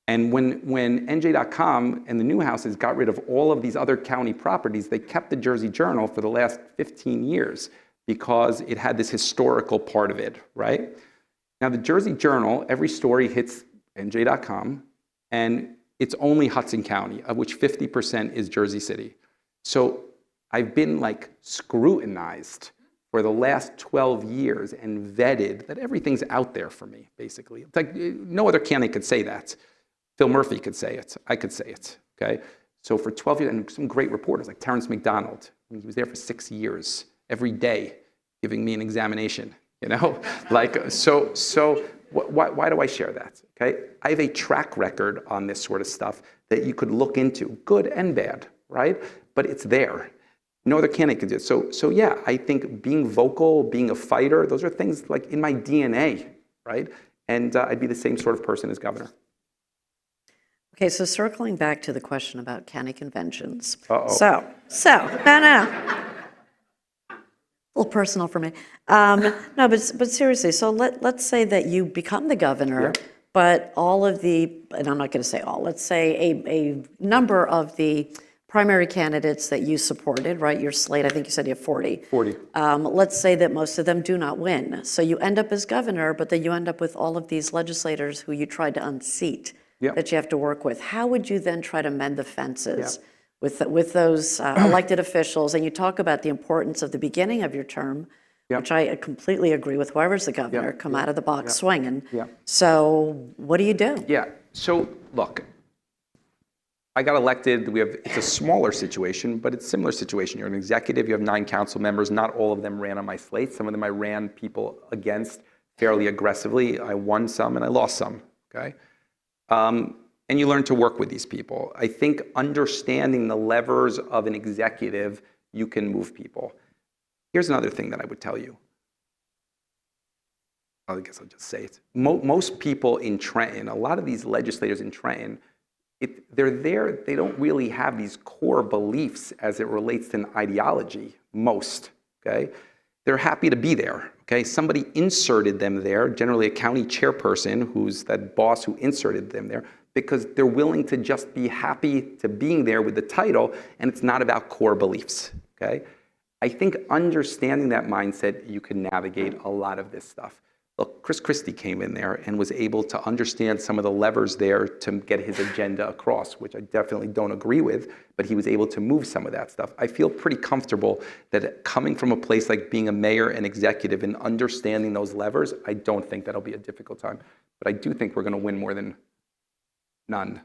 And when NJ.com and the Newhouses got rid of all of these other county properties, they kept the Jersey Journal for the last 15 years because it had this historical part of it, right? Now, the Jersey Journal, every story hits NJ.com, and it's only Hudson County, of which 50% is Jersey City. So I've been scrutinized for the last 12 years and vetted that everything's out there for me, basically. It's like no other candidate could say that. Phil Murphy could say it. I could say it, okay? So for 12 years, and some great reporters like Terrence McDonald, he was there for 6 years, every day, giving me an examination, So why do I share that, okay? I have a track record on this sort of stuff that you could look into, good and bad, right? But it's there. No other candidate can do it. So yeah, I think being vocal, being a fighter, those are things in my DNA, right? And I'd be the same sort of person as governor. Okay, so circling back to the question about county conventions. Uh-oh. No. A little personal for me. No, but seriously, so let's say that you become the governor, Yeah. but all of the, and I'm not going to say all, let's say a number of the primary candidates that you supported, right, your slate, I think you said you have 40. 40. Let's say that most of them do not win. So you end up as governor, but then you end up with all of these legislators who you tried to unseat. Yep. That you have to work with. How would you then try to mend the fences with those elected officials? And you talk about the importance of the beginning of your term, which I completely agree with. Whoever's the governor, come out of the box swinging. So what do you do? Yeah. So look, I got elected. It's a smaller situation, but it's a similar situation. You're an executive. You have 9 council members. Not all of them ran on my slate. Some of them I ran people against fairly aggressively. I won some and I lost some. Okay. And you learn to work with these people. I think understanding the levers of an executive, you can move people. Here's another thing that I would tell you. I guess I'll just say it. Most people in Trenton, a lot of these legislators in Trenton, they're there, they don't really have these core beliefs as it relates to an ideology, most, okay? They're happy to be there, okay? Somebody inserted them there, generally a county chairperson who's that boss who inserted them there, because they're willing to just be happy to being there with the title, and it's not about core beliefs, okay? I think understanding that mindset, you can navigate a lot of this stuff. Look, Chris Christie came in there and was able to understand some of the levers there to get his agenda across, which I definitely don't agree with, but he was able to move some of that stuff. I feel pretty comfortable that coming from a place like being a mayor and executive and understanding those levers, I don't think that'll be a difficult time. But I do think we're going to win more than none.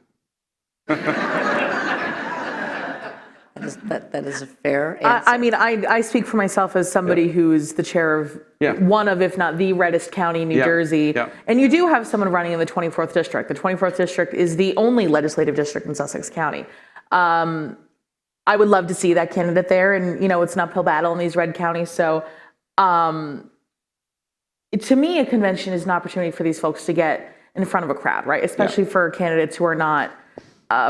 That is a fair answer. I mean, I speak for myself as somebody who's the chair of one of, if not the reddest county in New Jersey. And you do have someone running in the 24th district. The 24th district is the only legislative district in Sussex County. I would love to see that candidate there. And, you know, it's an uphill battle in these red counties. So to me, a convention is an opportunity for these folks to get in front of a crowd, right? Especially for candidates who are not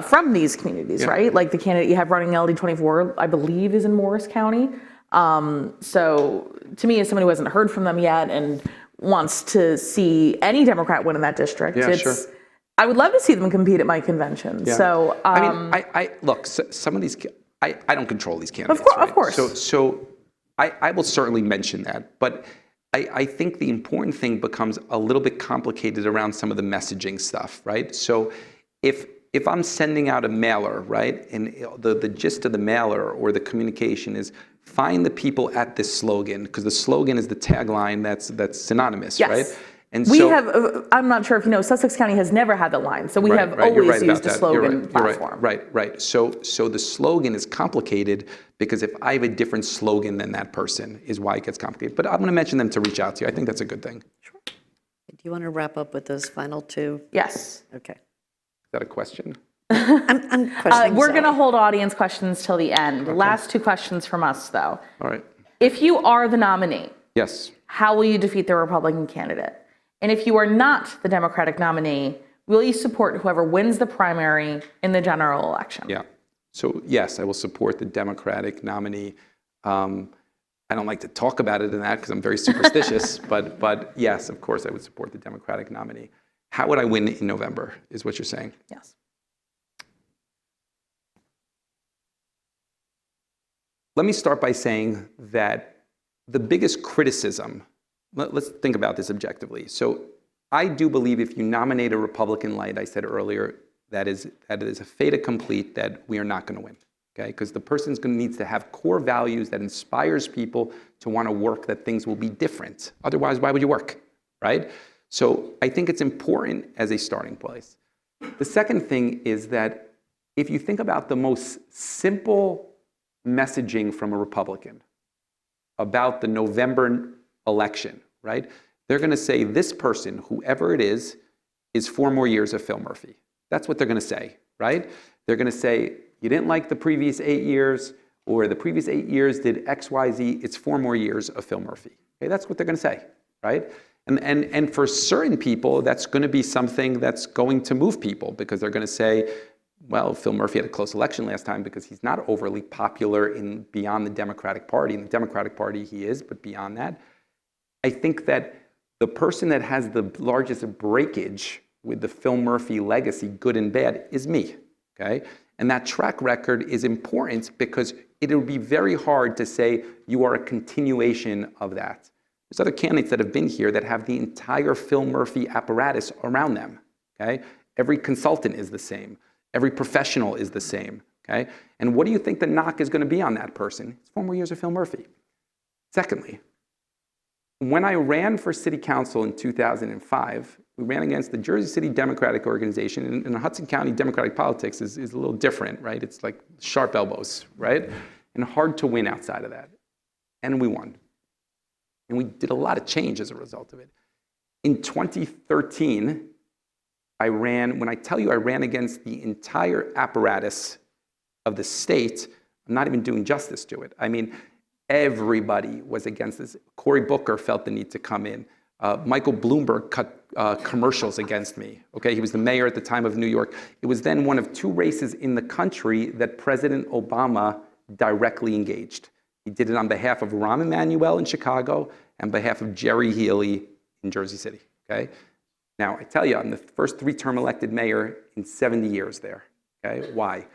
from these communities, right? Like the candidate you have running LD24, I believe, is in Morris County. So to me, as somebody who hasn't heard from them yet and wants to see any Democrat win in that district, I would love to see them compete at my convention. So I mean, look, some of these, I don't control these candidates. Of course. So I will certainly mention that, but I think the important thing becomes a little bit complicated around some of the messaging stuff, right? So if I'm sending out a mailer, right, and the gist of the mailer or the communication is find the people at this slogan, because the slogan is the tagline that's synonymous, right? And we have, I'm not sure if you know, Sussex County has never had the line, so we have always used a slogan platform. Right. So the slogan is complicated because if I have a different slogan than that person is why it gets complicated. But I'm going to mention them to reach out to you. I think that's a good thing. Sure. Do you want to wrap up with those final two? Yes. Okay. Is that a question? I'm questioning. We're going to hold audience questions till the end. Okay. Last 2 questions from us, though. All right. If you are the nominee, yes, how will you defeat the Republican candidate? And if you are not the Democratic nominee, will you support whoever wins the primary in the general election? Yeah. So yes, I will support the Democratic nominee. I don't like to talk about it in that because I'm very superstitious, but yes, of course, I would support the Democratic nominee. How would I win in November, is what you're saying? Yes. Let me start by saying that the biggest criticism, let's think about this objectively. So I do believe if you nominate a Republican light, I said earlier, that it is a fait accompli that we are not going to win, okay? Because the person's going to need to have core values that inspires people to want to work, that things will be different. Otherwise, why would you work, right? So I think it's important as a starting place. The second thing is that if you think about the most simple messaging from a Republican about the November election, right? They're going to say this person, whoever it is 4 more years of Phil Murphy. That's what they're going to say, right? They're going to say, you didn't like the previous 8 years, or the previous 8 years did X, Y, Z. It's 4 more years of Phil Murphy. Okay, that's what they're going to say, right? And for certain people, that's going to be something that's going to move people because they're going to say, well, Phil Murphy had a close election last time because he's not overly popular beyond the Democratic Party. In the Democratic Party, he is, but beyond that, I think that the person that has the largest breakage with the Phil Murphy legacy, good and bad, is me, okay? And that track record is important because it would be very hard to say you are a continuation of that. There's other candidates that have been here that have the entire Phil Murphy apparatus around them, okay? Every consultant is the same. Every professional is the same, okay? And what do you think the knock is going to be on that person? It's 4 more years of Phil Murphy. Secondly, when I ran for city council in 2005, we ran against the Jersey City Democratic Organization, and Hudson County Democratic politics is a little different, right? It's like sharp elbows, right? And hard to win outside of that. And we won. And we did a lot of change as a result of it. In 2013, when I tell you I ran against the entire apparatus of the state, I'm not even doing justice to it. I mean, everybody was against this. Cory Booker felt the need to come in. Michael Bloomberg cut commercials against me. Okay, he was the mayor at the time of New York. It was then one of 2 races in the country that President Obama directly engaged. He did it on behalf of Rahm Emanuel in Chicago and on behalf of Jerry Healy in Jersey City. Okay. Now, I tell you, I'm the first 3-term elected mayor in 70 years there. Okay? Why?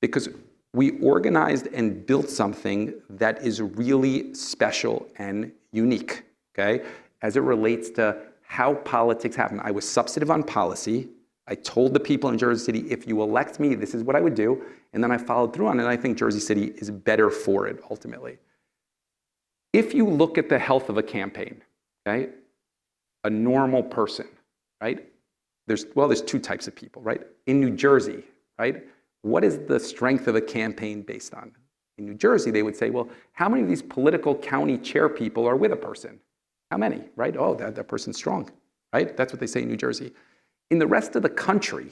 Because we organized and built something that is really special and unique, okay, as it relates to how politics happen. I was substantive on policy. I told the people in Jersey City, if you elect me, this is what I would do. And then I followed through on it, and I think Jersey City is better for it, ultimately. If you look at the health of a campaign, okay, a normal person, right? There's 2 types of people, right? In New Jersey, right? What is the strength of a campaign based on? In New Jersey, they would say, well, how many of these political county chair people are with a person? How many, right? Oh, that person's strong, right? That's what they say in New Jersey. In the rest of the country,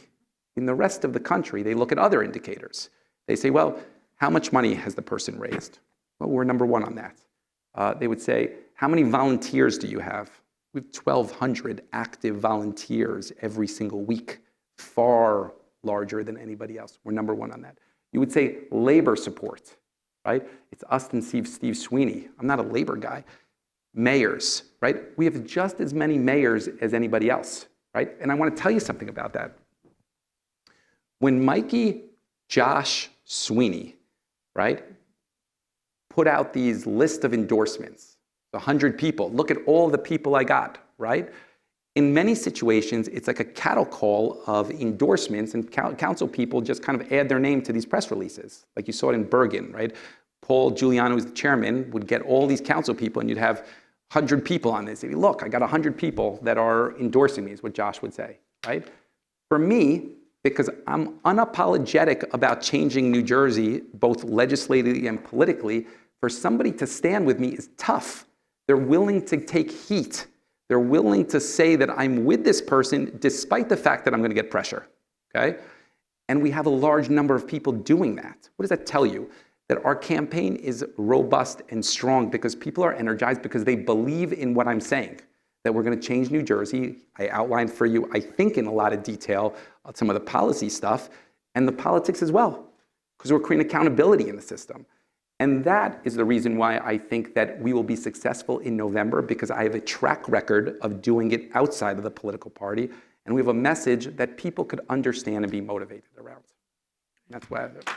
they look at other indicators. They say, well, how much money has the person raised? Well, we're number 1 on that. They would say, how many volunteers do you have? We have 1,200 active volunteers every single week, far larger than anybody else. We're number 1 on that. You would say labor support, right? It's us and Steve Sweeney. I'm not a labor guy. Mayors, right? We have just as many mayors as anybody else, right? And I want to tell you something about that. When Mikey, Josh, Sweeney, right, put out these list of endorsements, 100 people. Look at all the people I got, right? In many situations, it's like a cattle call of endorsements, and council people just kind of add their name to these press releases. Like you saw it in Bergen, right? Paul Giuliano, who's the chairman, would get all these council people, and you'd have 100 people on this. Say, look, I got 100 people that are endorsing me, is what Josh would say, right? For me, because I'm unapologetic about changing New Jersey, both legislatively and politically, for somebody to stand with me is tough. They're willing to take heat. They're willing to say that I'm with this person despite the fact that I'm going to get pressure, okay? And we have a large number of people doing that. What does that tell you? That our campaign is robust and strong because people are energized because they believe in what I'm saying, that we're going to change New Jersey. I outlined for you, I think in a lot of detail, some of the policy stuff and the politics as well, because we're creating accountability in the system. And that is the reason why I think that we will be successful in November, because I have a track record of doing it outside of the political party. And we have a message that people could understand and be motivated around. And that's why I do it.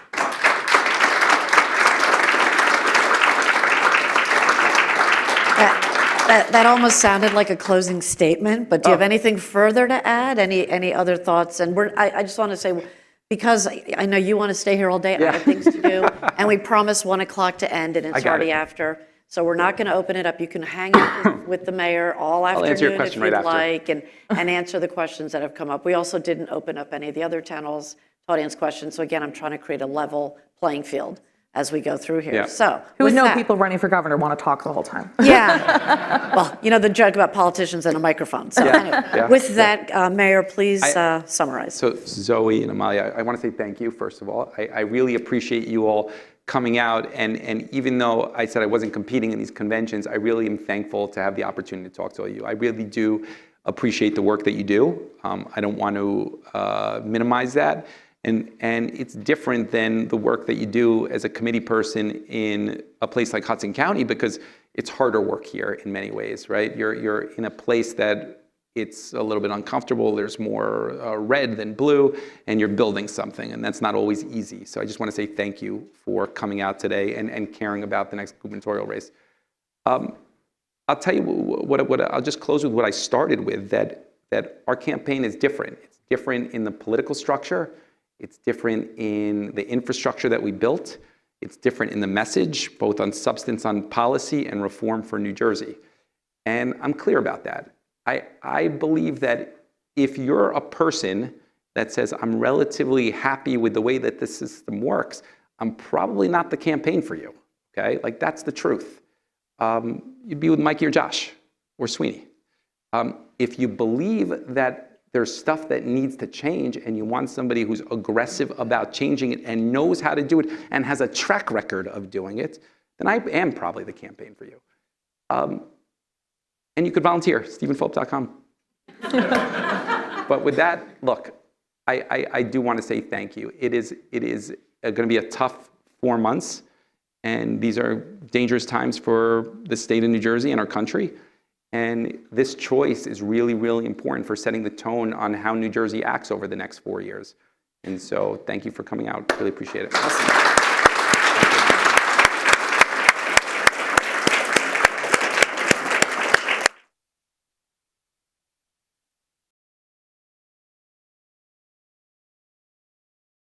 That almost sounded like a closing statement, but do you have anything further to add? Any other thoughts? And I just want to say, because I know you want to stay here all day, I have things to do, and we promised 1 o'clock to end, and it's already after. So we're not going to open it up. You can hang out with the mayor all afternoon if you'd like, and answer the questions that have come up. We also didn't open up any of the other town halls to audience questions. So again, I'm trying to create a level playing field as we go through here. Yeah. So Who know people running for governor want to talk the whole time. Yeah. Well, you know the joke about politicians and a microphone. So anyway, with that, Mayor, please summarize. So Zoe and Amalia, I want to say thank you, first of all. I really appreciate you all coming out. And even though I said I wasn't competing in these conventions, I really am thankful to have the opportunity to talk to all you. I really do appreciate the work that you do. I don't want to minimize that. And it's different than the work that you do as a committee person in a place like Hudson County, because it's harder work here in many ways, right? You're in a place that it's a little bit uncomfortable. There's more red than blue, and you're building something, and that's not always easy. So I just want to say thank you for coming out today and caring about the next gubernatorial race. I'll tell you what I'll just close with what I started with, that our campaign is different. It's different in the political structure. It's different in the infrastructure that we built. It's different in the message, both on substance, on policy, and reform for New Jersey. And I'm clear about that. I believe that if you're a person that says, I'm relatively happy with the way that the system works, I'm probably not the campaign for you, okay? Like, that's the truth. You'd be with Mikey or Josh or Sweeney. If you believe that there's stuff that needs to change and you want somebody who's aggressive about changing it and knows how to do it and has a track record of doing it, then I am probably the campaign for you. And you could volunteer, StephenFulop.com. But with that, look, I do want to say thank you. It is going to be a tough 4 months, and these are dangerous times for the state of New Jersey and our country. And this choice is really, really important for setting the tone on how New Jersey acts over the next 4 years. And so thank you for coming out. Really appreciate it. Awesome.